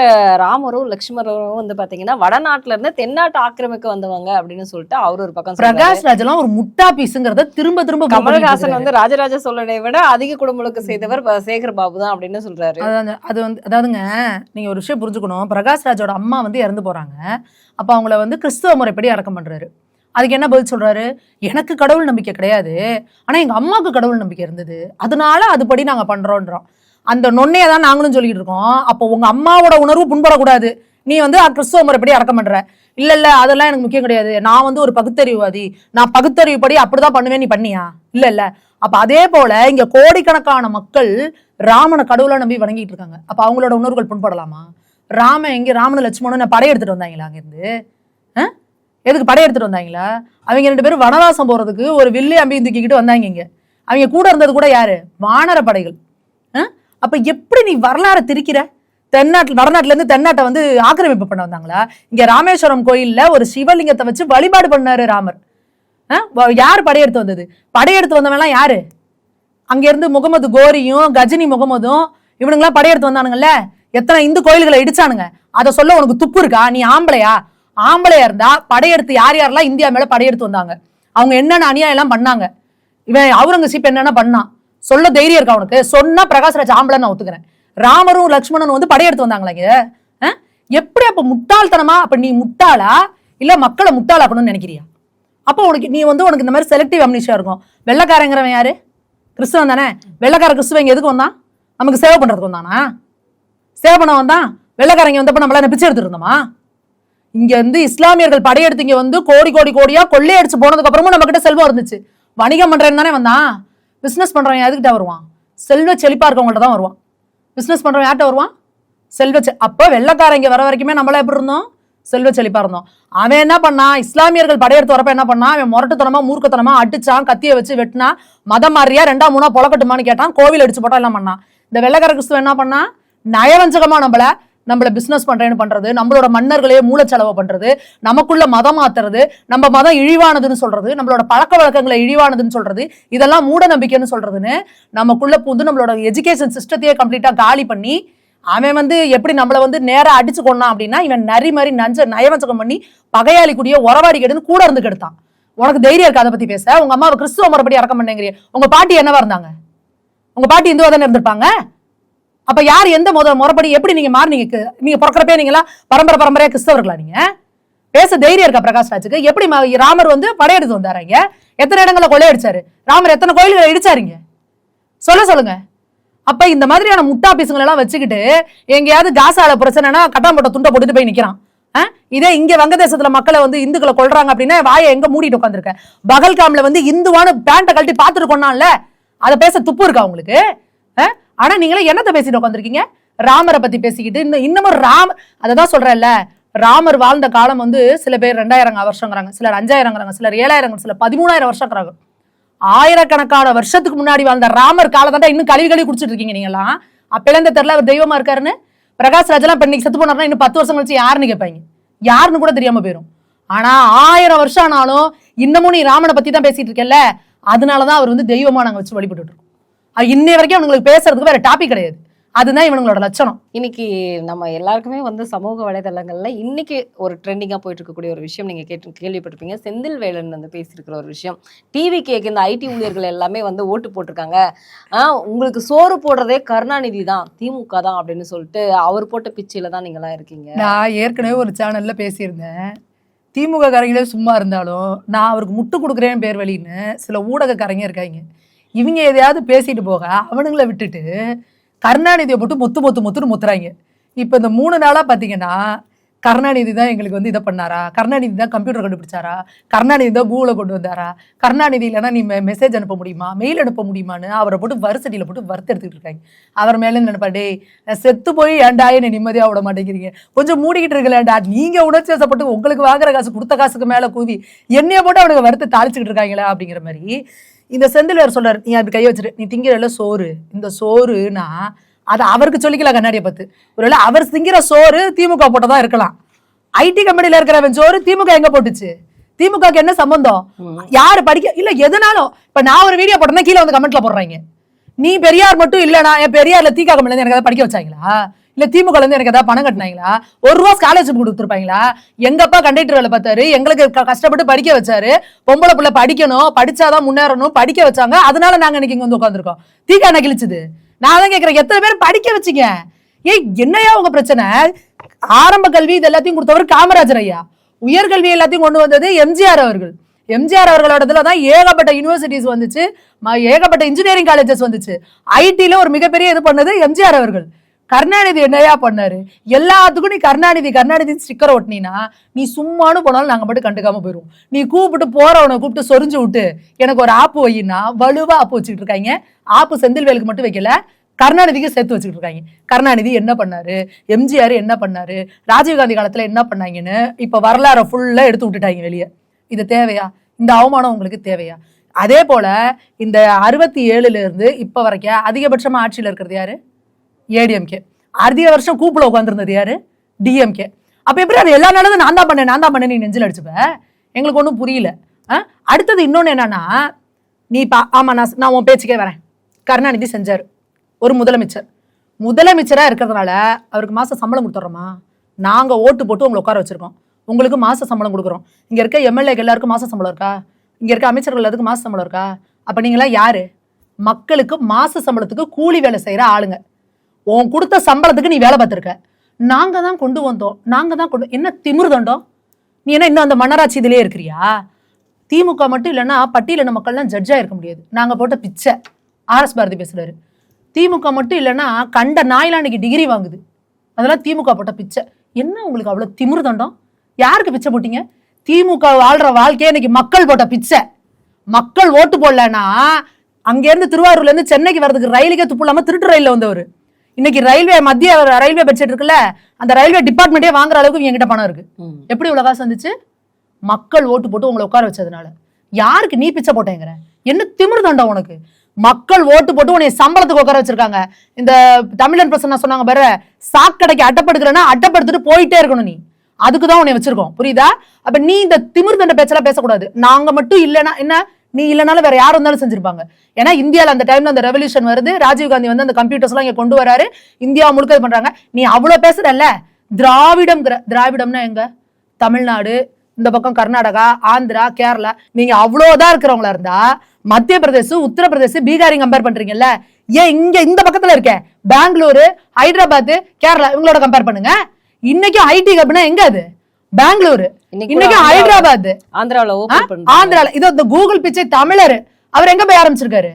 ராமரும் லட்சுமணரும் வந்து பாத்தீங்கன்னா வடநாட்டுல இருந்து தென்னாட்டு ஆக்கிரமிக்க வந்தவங்க அப்படின்னு சொல்லிட்டு அவரு ஒரு பக்கம். பிரகாஷ் ராஜ் எல்லாம் ஒரு முட்டா பீஸுங்கிறத திரும்ப திரும்ப கமலஹாசன் வந்து ராஜராஜ சோழனை விட அதிக குடமுழுக்கு செய்தவர் சேகர் பாபு தான் அப்படின்னு சொல்றாரு. அது வந்து அதாவதுங்க நீங்க ஒரு விஷயம் புரிஞ்சுக்கணும். பிரகாஷ் ராஜோட அம்மா வந்து இறந்து போறாங்க. அப்ப அவங்கள வந்து கிறிஸ்துவ முறைப்படி அடக்கம் பண்றாரு. அதுக்கு என்ன பதில் சொல்றாரு? எனக்கு கடவுள் நம்பிக்கை கிடையாது, ஆனா எங்க அம்மாவுக்கு கடவுள் நம்பிக்கை இருந்தது, அதனால அதுபடி நாங்க பண்றோன்றோம். அந்த நொன்னையை தான் நாங்களும் சொல்லிட்டு இருக்கோம். அப்போ உங்க அம்மாவோட உணர்வு புண்படக்கூடாது. நீ வந்து கிறிஸ்துவ முறைப்படி அடக்கம் பண்ற. இல்ல அதெல்லாம் எனக்கு முக்கியம் கிடையாது, நான் வந்து ஒரு பகுத்தறிவுவாதி, நான் பகுத்தறிவுப்படி அப்படிதான் பண்ணுவேன், நீ பண்ணியா? இல்ல அப்ப அதே போல இங்க கோடிக்கணக்கான மக்கள் ராமனை கடவுளை நம்பி வணங்கிட்டு இருக்காங்க. அப்ப அவங்களோட உணர்வுகள் புண்படலாமா? ராமனு லட்சுமணன் படையெடுத்துட்டு வந்தாங்களா? அங்கிருந்து எதுக்கு படையெடுத்துட்டு வந்தாங்களா? அவங்க 2 பேரும் வனவாசம் போறதுக்கு ஒரு வில்லு அம்பியும் தூக்கிக்கிட்டு வந்தாங்க. இங்க அவங்க கூட இருந்தது கூட யாரு? வானர படைகள். அப்ப எப்படி நீ வரலாறு திரிக்கிற? வடநாட்டுல இருந்து தென்னாட்டை வந்து ஆக்கிரமிப்பு பண்ண வந்தாங்களா? இங்க ராமேஸ்வரம் கோயில்ல ஒரு சிவலிங்கத்தை வச்சு வழிபாடு பண்ணாரு ராமர். யாரு படையெடுத்து வந்தது? படையெடுத்து வந்தவெல்லாம் யாரு? அங்க இருந்து முகமது கோரியும் கஜினி முகமதும் இவனுங்கெல்லாம் படையெடுத்து வந்தானுங்கல்ல. எத்தனை இந்து கோயில்களை இடிச்சானுங்க. அதை சொல்ல உனக்கு துப்பு இருக்கா? நீ ஆம்பளையா இருந்தா படையெடுத்து யாரெல்லாம் இந்தியா மேல படையெடுத்து வந்தாங்க, அவங்க என்னென்ன அநியாயம் எல்லாம் பண்ணாங்க, இவன் அவுரங்கசீப் என்னென்ன பண்ணான் சொல்ல தைரியம் இருக்கா உனக்கு? சொன்னா பிரகாஷ்ராஜ் ஆம்பளை நான் ஒத்துக்கிறேன். ராமரும் லட்சுமணனும் வந்து படையெடுத்து வந்தாங்களே. எப்படி அப்ப முட்டாள்தனமா? அப்ப நீ முட்டாளா இல்ல மக்களை முட்டாளாக்கணும்னு நினைக்கிறியா? அப்போ உனக்கு இந்த மாதிரி செலக்டிவ் அம்னிஷியா இருக்கும். வெள்ளைக்காரங்கிறவன் யாரு? கிறிஸ்துவன் தானே. வெள்ளைக்கார கிறிஸ்துவன் எதுக்கு வந்தான்? நமக்கு சேவை பண்றதுக்கு வந்தானா? சேவை பண்ண வந்தான். வெள்ளைக்காரங்க வந்தப்ப நம்மள பிச்சை எடுத்துட்டு இருந்தோமா? இங்க வந்து இஸ்லாமியர்கள் படையெடுத்து இங்க வந்து கோடியா கொள்ளையடிச்சு போனதுக்கு அப்புறமும் நம்ம கிட்ட செல்வம் இருந்துச்சு. வணிகம் பண்றேன்னு தானே வந்தான். பிசினஸ் பண்றவன் எதுக்கிட்ட வருவான்? செல்வ செழிப்பா இருக்கவங்கள்ட்ட தான் வருவான். பிசினஸ் பண்றவன் யார்கிட்ட வருவான்? அப்ப வெள்ளைக்காரங்க வர வரைக்குமே நம்மள எப்படி இருந்தோம்? செல்வ செழிப்பா இருந்தோம். அவன் என்ன பண்ணான்? இஸ்லாமியர்கள் படையெடுத்து வரப்ப என்ன பண்ணான்? அவன் முரட்டுத்தனமா மூர்க்கத்தனமா அடிச்சான், கத்திய வச்சு வெட்டினா, மதம் மாறியா 2ஆ 3ஆ பொழக்கட்டுமான்னு கேட்டான், கோவில் அடிச்சு போட்டா எல்லாம் பண்ணான். இந்த வெள்ளைக்கார கிறிஸ்துவ என்ன பண்ணா? நயவஞ்சகமா நம்மள பிசினஸ் பண்றேன்னு பண்றது, நம்மளோட மன்னர்களையே மூலச்செலவு பண்றது, நமக்குள்ள மதம் மாத்துறது, நம்ம மதம் இழிவானதுன்னு சொல்றது, நம்மளோட பழக்க வழக்கங்களை இழிவானதுன்னு சொல்றது, இதெல்லாம் மூட நம்பிக்கைன்னு சொல்றதுன்னு நமக்குள்ள பூந்து நம்மளோட எஜுகேஷன் சிஸ்டத்தையே கம்ப்ளீட்டா காலி பண்ணி, அவன் வந்து எப்படி நம்மள வந்து நேரா அடிச்சு கொண்டான் அப்படின்னா, இவன் நரி மாதிரி நயவஞ்சகம் பண்ணி பகையாளி கூடிய உறவாடி கெடுன்னு கூட இருந்து கெடுத்தான். உனக்கு தைரியம் இருக்கு அதை பத்தி பேச? உங்க அம்மாவை கிறிஸ்துவ முறைப்படி அடக்கம் பண்ணேங்கிறிய. உங்க பாட்டி என்னவா இருந்தாங்க? உங்க பாட்டி இந்துவா தானே இருந்திருப்பாங்க. அப்ப யார் எந்த முறைப்படி எப்படி நீங்க மாறினீங்க? நீங்க பிறக்கிறப்பே நீங்களா பரம்பரையா கிறிஸ்தவர்களா? நீங்க பேச தைரியம் இருக்கா பிரகாஷ் ராஜுக்கு? எப்படி ராமர் வந்து படையெடுத்து வந்தாருங்க? எத்தனை இடங்களை கொள்ளையடிச்சாரு ராமர்? எத்தனை கோயில்களை இடிச்சாருங்க? சொல்லுங்க. அப்ப இந்த மாதிரியான முட்டா பீசுங்களை எல்லாம் வச்சுக்கிட்டு எங்கேயாவது காசால பிரச்சனைனா கட்டாம்பட்ட துண்டை போட்டுட்டு போய் நிக்கிறான். இதே இங்க வங்கதேசத்துல மக்களை வந்து இந்துக்களை கொள்றாங்க அப்படின்னா வாயை எங்க மூடிட்டு உட்காந்துருக்க? பகல்காம்ல வந்து இந்துவான பேண்ட கழட்டி பாத்துட்டு கொண்டான்ல, அதை பேச துப்பு இருக்கா உங்களுக்கு? ஆனா நீங்களே என்னத்தை பேசிட்டு உட்காந்துருக்கீங்க? ராமரை பத்தி பேசிக்கிட்டு இன்னமும் அததான் சொல்றேன்ல, ராமர் வாழ்ந்த காலம் வந்து சில பேர் 2000 வருஷங்கிறாங்க, சிலர் 5000, சிலர் 7000, சிலர் 13000 வருஷங்கிறாங்க. ஆயிரக்கணக்கான வருஷத்துக்கு முன்னாடி வாழ்ந்த ராமர் காலத்தாண்டா இன்னும் கழுவி குடிச்சிட்டு இருக்கீங்க நீங்களாம். அப்பெல்லாம் இந்த தெரியல அவர் தெய்வமா இருக்காருன்னு. பிரகாஷ் ராஜெல்லாம் இப்ப இன்னைக்கு செத்து போனாருன்னா இன்னும் 10 வருஷம் கழிச்சு யாருன்னு கேட்பாங்க, யாருன்னு கூட தெரியாம போயிடும். ஆனா 1000 வருஷம் ஆனாலும் இன்னமும் நீ ராமனை பத்தி தான் பேசிட்டு இருக்கல, அதனாலதான் அவர் வந்து தெய்வமா நாங்க வச்சு வழிபட்டு இருக்கோம். இன்னை வரைக்கும் அவங்களுக்கு பேசுறதுக்கு வேற டாபிக் கிடையாது. அதுதான் இவங்களோட லட்சணம். இன்னைக்கு நம்ம எல்லாருக்குமே வந்து சமூக வலைதளங்கள்ல இன்னைக்கு ஒரு ட்ரெண்டிங்கா போயிட்டு இருக்கக்கூடிய ஒரு விஷயம் நீங்க கேள்விப்பட்டிருப்பீங்க. செந்தில் வேலன் வந்து பேசியிருக்கிற ஒரு விஷயம். டிவி கேக்கு இந்த ஐடி ஊழியர்கள் எல்லாமே வந்து ஓட்டு போட்டிருக்காங்க, உங்களுக்கு சோறு போடுறதே கருணாநிதி தான், திமுக தான் அப்படின்னு சொல்லிட்டு அவர் போட்ட பிச்சையில தான் நீங்க எல்லாம் இருக்கீங்க. நான் ஏற்கனவே ஒரு சேனல்ல பேசியிருந்தேன், திமுக காரங்களே சும்மா இருந்தாலும் நான் அவருக்கு முட்டு கொடுக்குறேன் பேர் வழின்னு சில ஊடகக்காரங்க இருக்காங்க. இவங்க எதையாவது பேசிட்டு போக அவனுங்களை விட்டுட்டு கருணாநிதியை போட்டு முத்துன்னு முத்துறாங்க. இப்போ இந்த 3 நாளா பார்த்தீங்கன்னா கருணாநிதி தான் எங்களுக்கு வந்து இதை பண்ணாரா, கருணாநிதி தான் கம்ப்யூட்டர் கண்டுபிடிச்சாரா, கருணாநிதி தான் கூகுளை கொண்டு வந்தாரா, கருணாநிதி இல்லைன்னா நீ மெசேஜ் அனுப்ப முடியுமா, மெயில் அனுப்ப முடியுமான்னு அவரை போட்டு வரிசட்டியில் போட்டு வறுத்து எடுத்துக்கிட்டு இருக்காங்க. அவர் மேலே நினைப்பா, டே செத்து போய் ஏன்டா என்னை நிம்மதியாக விட மாட்டேங்கிறீங்க, கொஞ்சம் மூடிக்கிட்டு இருக்கலேண்டா, நீங்கள் உணர்ச்சி வசப்பட்டு உங்களுக்கு வாங்குற காசு கொடுத்த காசுக்கு மேலே கூவி என்னைய போட்டு அவனுக்கு வறுத்து தாளிச்சுக்கிட்டு இருக்காங்களா அப்படிங்கிற மாதிரி இந்த செந்தில் சொல்றாரு. நீ அப்படி கை வச்சுட்டு நீ திங்கிறல சோறு, இந்த சோறுனா அதை அவருக்கு சொல்லிக்கலாம் கண்ணாடியை பார்த்து. ஒருவேளை அவர் திங்கிற சோறு திமுக போட்டதான் இருக்கலாம். ஐடி கம்பெனில இருக்கிறவன் சோறு திமுக எங்க போட்டுச்சு? திமுகக்கு என்ன சம்பந்தம்? யாரு படிக்க இல்ல எதுனாலும். இப்ப நான் ஒரு வீடியோ போட்டேன்னா கீழே வந்து கமெண்ட்ல போடுறாங்க, நீ பெரியார் மட்டும் இல்லனா என் பெரியார்ல தீகா கம்பெனில இருந்து எனக்கு ஏதாவது படிக்க வச்சாங்களா, இல்ல திமுக இருந்து எனக்கு ஏதாவது பணம் கட்டினாங்களா, 1 ரூபா ஸ்காலர்ஷிப் கொடுத்துருப்பாங்களா? எங்க அப்பா கண்டக்டர் வேலை பார்த்தாரு, எங்களுக்கு கஷ்டப்பட்டு படிக்க வச்சாரு, பொம்பளை பிள்ளை படிக்கணும், படிச்சாதான் முன்னேறணும், படிக்க வச்சாங்க, அதனால நாங்க இன்னைக்கு இங்க வந்து உட்காந்துருக்கோம். தீகா என்ன கிழிச்சுது? நான் தான் கேட்கிறேன், எத்தனை பேர் படிக்க வச்சிங்க? என்னையா உங்க பிரச்சனை? ஆரம்ப கல்வி இது எல்லாத்தையும் கொடுத்தவர் காமராஜர் ஐயா, உயர்கல்வி எல்லாத்தையும் கொண்டு வந்தது எம்ஜிஆர் அவர்கள். எம்ஜிஆர் அவர்களோட தான் ஏகப்பட்ட யூனிவர்சிட்டிஸ் வந்துச்சு, ஏகப்பட்ட இன்ஜினியரிங் காலேஜஸ் வந்துச்சு. ஐடில ஒரு மிகப்பெரிய இது பண்ணது எம்ஜிஆர் அவர்கள். கருணாநிதி என்னையா பண்ணாரு? எல்லாத்துக்கும் நீ கருணாநிதி ஸ்டிக்கர் ஒட்டினா நீ சும்மானு போனாலும் நாங்க மட்டும் கண்டுக்காம போயிடுவோம். நீ போறவனை கூப்பிட்டு சொரிஞ்சு விட்டு எனக்கு ஒரு ஆப்பு வையினா வலுவா ஆப்பு வச்சுக்கிட்டு இருக்காங்க. ஆப்பு செந்தில்வேலுக்கு மட்டும் வைக்கல, கருணாநிதிக்கு சேர்த்து வச்சுக்கிட்டு இருக்காங்க. கருணாநிதி என்ன பண்ணாரு, எம்ஜிஆர் என்ன பண்ணாரு, ராஜீவ்காந்தி காலத்துல என்ன பண்ணாங்கன்னு இப்ப வரலாறு ஃபுல்லா எடுத்து விட்டுட்டாங்க வெளியே. இது தேவையா? இந்த அவமானம் உங்களுக்கு தேவையா? அதே போல இந்த 67 இருந்து இப்ப வரைக்கும் அதிகபட்சமா ஆட்சியில் இருக்கிறது யாரு? ஏடிஎம்கே. அதிக வருஷம் கூப்பிட உட்காந்துருந்தது யாரு? டிஎம்கே. அப்ப எப்படி அது எல்லா நாளும் நான் தான் பண்ணேன் நீ நெஞ்சில் அடிச்சுப்ப? எங்களுக்கு ஒன்றும் புரியல. அடுத்தது இன்னொன்னு என்னன்னா, நீ ஆமா நான் உன் பேச்சுக்கே வரேன். கருணாநிதி செஞ்சாரு, ஒரு முதலமைச்சரா இருக்கிறதுனால அவருக்கு மாச சம்பளம் கொடுத்துட்றோமா? நாங்க ஓட்டு போட்டு உங்களை உட்கார வச்சிருக்கோம், உங்களுக்கு மாச சம்பளம் கொடுக்குறோம். இங்க இருக்க எம்எல்ஏக்கு எல்லாருக்கும் மாச சம்பளம் இருக்கா? இங்க இருக்க அமைச்சர்கள் எல்லாத்துக்கும் மாச சம்பளம் இருக்கா? அப்ப நீங்களாம் யாரு? மக்களுக்கு மாச சம்பளத்துக்கு கூலி வேலை செய்யற ஆளுங்க. உன் கொடுத்த சம்பளத்துக்கு நீ வேலை பார்த்திருக்க. நாங்க தான் கொண்டு வந்தோம், என்ன திமிர்தண்டோம்? நீ என்ன இன்னும் அந்த மன்னராட்சி இதிலே இருக்கிறியா? திமுக மட்டும் இல்லைன்னா பட்டியலின மக்கள்லாம் ஜட்ஜா இருக்க முடியாது. நாங்க போட்ட பிச்சை. RS பாரதி பேசுறாரு, திமுக மட்டும் இல்லைன்னா கண்ட நாயிலாம் இன்னைக்கு டிகிரி வாங்குது, அதெல்லாம் திமுக போட்ட பிச்சை. என்ன உங்களுக்கு அவ்வளவு திமிர்தண்டம்? யாருக்கு பிச்சை போட்டீங்க? திமுக வாழ்ற வாழ்க்கையே இன்னைக்கு மக்கள் போட்ட பிச்சை. மக்கள் ஓட்டு போடலன்னா அங்கிருந்து திருவாரூர்ல இருந்து சென்னைக்கு வர்றதுக்கு ரயிலுக்கே துப்பு இல்லாம திருட்டு ரயில்ல வந்தவர். இன்னைக்கு மத்திய ரயில்வே பட்ஜெட் இருக்குல்ல, அந்த ரயில்வே டிபார்ட்மெண்ட்டே வாங்குற அளவுக்கு என்கிட்ட பணம் இருக்கு. எப்படி இவ்வளவு காசு வந்துச்சு? மக்கள் ஓட்டு போட்டு உங்களை உட்கார வச்சதுனால. யாருக்கு நீ பிச்சை போட்டேங்கிற? என்ன திமிர் தண்டம் உனக்கு? மக்கள் ஓட்டு போட்டு உன்னை சம்பளத்துக்கு உட்கார வச்சிருக்காங்க. இந்த தமிழன் பிரசன்னா சொன்னாங்க பாரு, சாக்கடைக்கு அட்டப்படுக்கிறேன்னா அட்டப்படுத்திட்டு போயிட்டே இருக்கணும், நீ அதுக்குதான் உன்னை வச்சிருக்கோம், புரியுதா? அப்ப நீ இந்த திமிர் தண்ட பேச்செல்லாம் பேசக்கூடாது. நாங்க மட்டும் இல்லைன்னா என்ன, நீ இல்லைனாலும் வேற யாரும் இருந்தாலும் செஞ்சிருப்பாங்க. ஏன்னா இந்தியாவில் அந்த டைம்ல அந்த ரெவல்யூஷன் வருது, ராஜீவ்காந்தி வந்து அந்த கம்ப்யூட்டர்ஸ் எல்லாம் இங்க கொண்டு வராரு, இந்தியா முழுக்க இது பண்றாங்க. நீ அவ்வளவு பேசுறல்ல, திராவிடம்னா எங்க? தமிழ்நாடு, இந்த பக்கம் கர்நாடகா, ஆந்திரா, கேரளா, நீங்க அவ்வளவுதான் இருக்கிறவங்களா இருந்தா மத்திய பிரதேச, உத்தரப்பிரதேச, பீகாரையும் கம்பேர் பண்றீங்கல்ல, ஏன் இங்க இந்த பக்கத்துல இருக்க பெங்களூரு, ஹைதராபாத், கேரளா இவங்களோட கம்பேர் பண்ணுங்க. இன்னைக்கும் ஐடி கம்பெனி எங்க? அது பெங்களூரு, இன்னைக்கு இன்னைக்கு ஹைதராபாத், ஆந்திராவுல ஓபன் பண்ணி ஆந்திரால. இதோ இந்த கூகுள் பிச்சை தமிழர் அவர் எங்க போய் ஆரம்பிச்சிருக்காரு?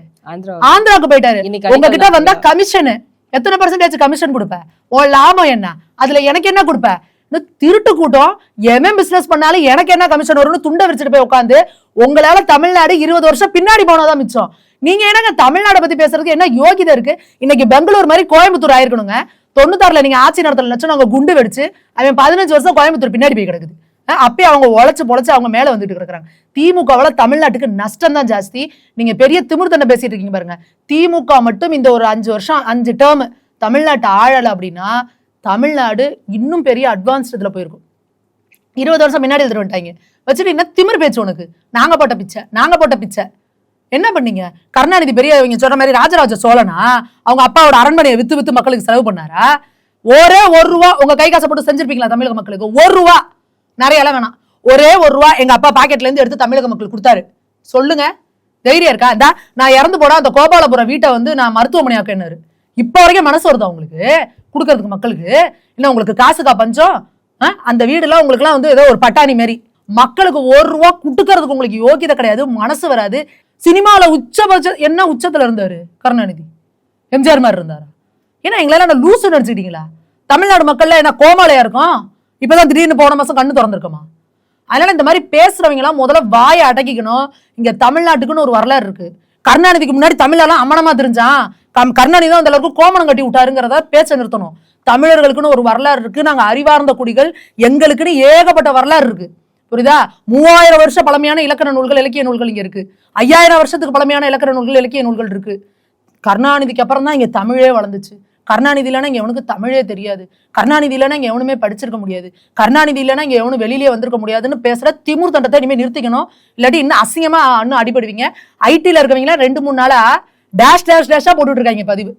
ஆந்திராவுக்கு போயிட்டாரு. உங்ககிட்ட வந்தா கமிஷன் எத்தனை % கமிஷன் கொடுப்ப? உன் லாபம் என்ன? அதுல எனக்கு என்ன கொடுப்ப? திருட்டு கூட்டம் எவன் பிசினஸ் பண்ணாலும் எனக்கு என்ன கமிஷன் வரும்னு துண்டை விரிச்சிட்டு போய் உட்காந்து உங்களால தமிழ்நாடு 20 வருஷம் பின்னாடி போனதான் மிச்சம். நீங்க என்னங்க தமிழ்நாடு பத்தி பேசுறதுக்கு என்ன யோகிதை இருக்கு? இன்னைக்கு பெங்களூர் மாதிரி கோயம்புத்தூர் ஆயிருக்கணுங்க. 96ல நீங்க ஆட்சி நடத்தல லட்சம் அவங்க குண்டு வெடிச்சு அவன் 15 வருஷம் கோயம்புத்தூர் பின்னாடி போய் கிடக்குது. அப்பயே அவங்க பொழைச்சு அவங்க மேல வந்துட்டு கிடக்குறாங்க. திமுகவால தமிழ்நாட்டுக்கு நஷ்டம் தான் ஜாஸ்தி. நீங்க பெரிய திமிர் தண்டை பேசிட்டு இருக்கீங்க பாருங்க. திமுக மட்டும் இந்த ஒரு 5 வருஷம் 5 டேர்ம் தமிழ்நாட்டை ஆழல அப்படின்னா தமிழ்நாடு இன்னும் பெரிய அட்வான்ஸ்ட் இதுல போயிருக்கும். 20 வருஷம் முன்னாடி எடுத்துட்டு வந்துட்டாங்க வச்சுட்டு என்ன திமிர் பேச்சு உனக்கு? நாங்க போட்ட பிச்சை என்ன பண்ணீங்க? கருணாநிதி பெரிய இவங்க சொல்ற மாதிரி ராஜராஜ சோழனா அவங்க அப்பாவோட அரண்மனையை வித்து மக்களுக்கு செலவு பண்ணாரா? ஒரே ₹1 உங்க கை காசை போட்டு செஞ்சிருப்பீங்களா தமிழக மக்களுக்கு? ₹1 நிறைய எல்லாம் வேணாம். ஒரே ₹1 எங்க அப்பா பாக்கெட்ல இருந்து எடுத்து தமிழக மக்களுக்கு கொடுத்தாரு. சொல்லுங்க, தைரியம் இருக்கா? நான் இறந்து போட அந்த கோபாலபுரம் வீட்டை நான் மருத்துவமனை ஆக்கினாரு. இப்ப வரைக்கும் மனசு வருதா உங்களுக்கு கொடுக்கறதுக்கு மக்களுக்கு? இல்ல உங்களுக்கு காசுக்கா பஞ்சம்? அந்த வீடு எல்லாம் உங்களுக்கு எல்லாம் ஏதோ ஒரு பட்டாணி மாதிரி மக்களுக்கு ₹1 குடுக்கறதுக்கு உங்களுக்கு யோகிதை கிடையாது, மனசு வராது. சினிமால உச்சபட்சம் என்ன உச்சத்துல இருந்தாரு கருணாநிதி? எம்ஜிஆர் மாதிரி இருந்தாரா? ஏன்னா எங்களால லூசு நினைச்சுக்கிட்டீங்களா? தமிழ்நாடு மக்கள்ல என்ன கோமாளையா இருக்கும்? இப்பதான் திடீர்னு போன மாசம் கண்ணு திறந்திருக்கோமா? அதனால இந்த மாதிரி பேசுறவங்க எல்லாம் முதல்ல வாயை அடக்கிக்கணும். இங்க தமிழ்நாட்டுக்குன்னு ஒரு வரலாறு இருக்கு. கருணாநிதிக்கு முன்னாடி தமிழ்லாம் அம்மனமா தெரிஞ்சான். கருணாநிதி தான் அந்த அளவுக்கு கோமணம் கட்டி விட்டாருங்கிறத பேச்ச நிறுத்தணும். தமிழர்களுக்குன்னு ஒரு வரலாறு இருக்கு. நாங்க அறிவார்ந்த குடிகள், எங்களுக்குன்னு ஏகப்பட்ட வரலாறு இருக்கு. புரியுதா? 3000 வருஷம் பழமையான இலக்கண நூல்கள், இலக்கிய நூல்கள் இங்க இருக்கு. 5000 வருஷத்துக்கு பழமையான இலக்கண நூல்கள், இலக்கிய நூல்கள் இருக்கு. கருணாநிதிக்கு அப்புறம் தான் இங்க தமிழே வளர்ந்துச்சு. கருணாநிதி இல்லைன்னா இங்க எவனுக்கு தமிழே தெரியாது. கருணாநிதி இல்லைன்னா இங்க எவனுமே படிச்சிருக்க முடியாது. கருணாநிதி இல்லைன்னா இங்க எவனும் வெளியிலே வந்திருக்க முடியாதுன்னு பேசுற திமிர் தண்டத்தை இனிமே நிறுத்திக்கணும். இல்லாட்டி இன்னும் அசிங்கமா இன்னும் அடிபடுவீங்க. ஐடில இருக்கவங்க 2-3 நாளா டேஷா போட்டுட்டு இருக்காங்க பதிவு.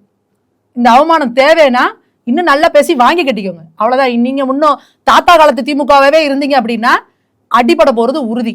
இந்த அவமானம் தேவைன்னா இன்னும் நல்லா பேசி வாங்கி கட்டிக்கோங்க. அவ்வளவுதான். நீங்க இன்னும் தாத்தா காலத்து திமுகவே இருந்தீங்க அப்படின்னா அடிபட போறது உறுதி.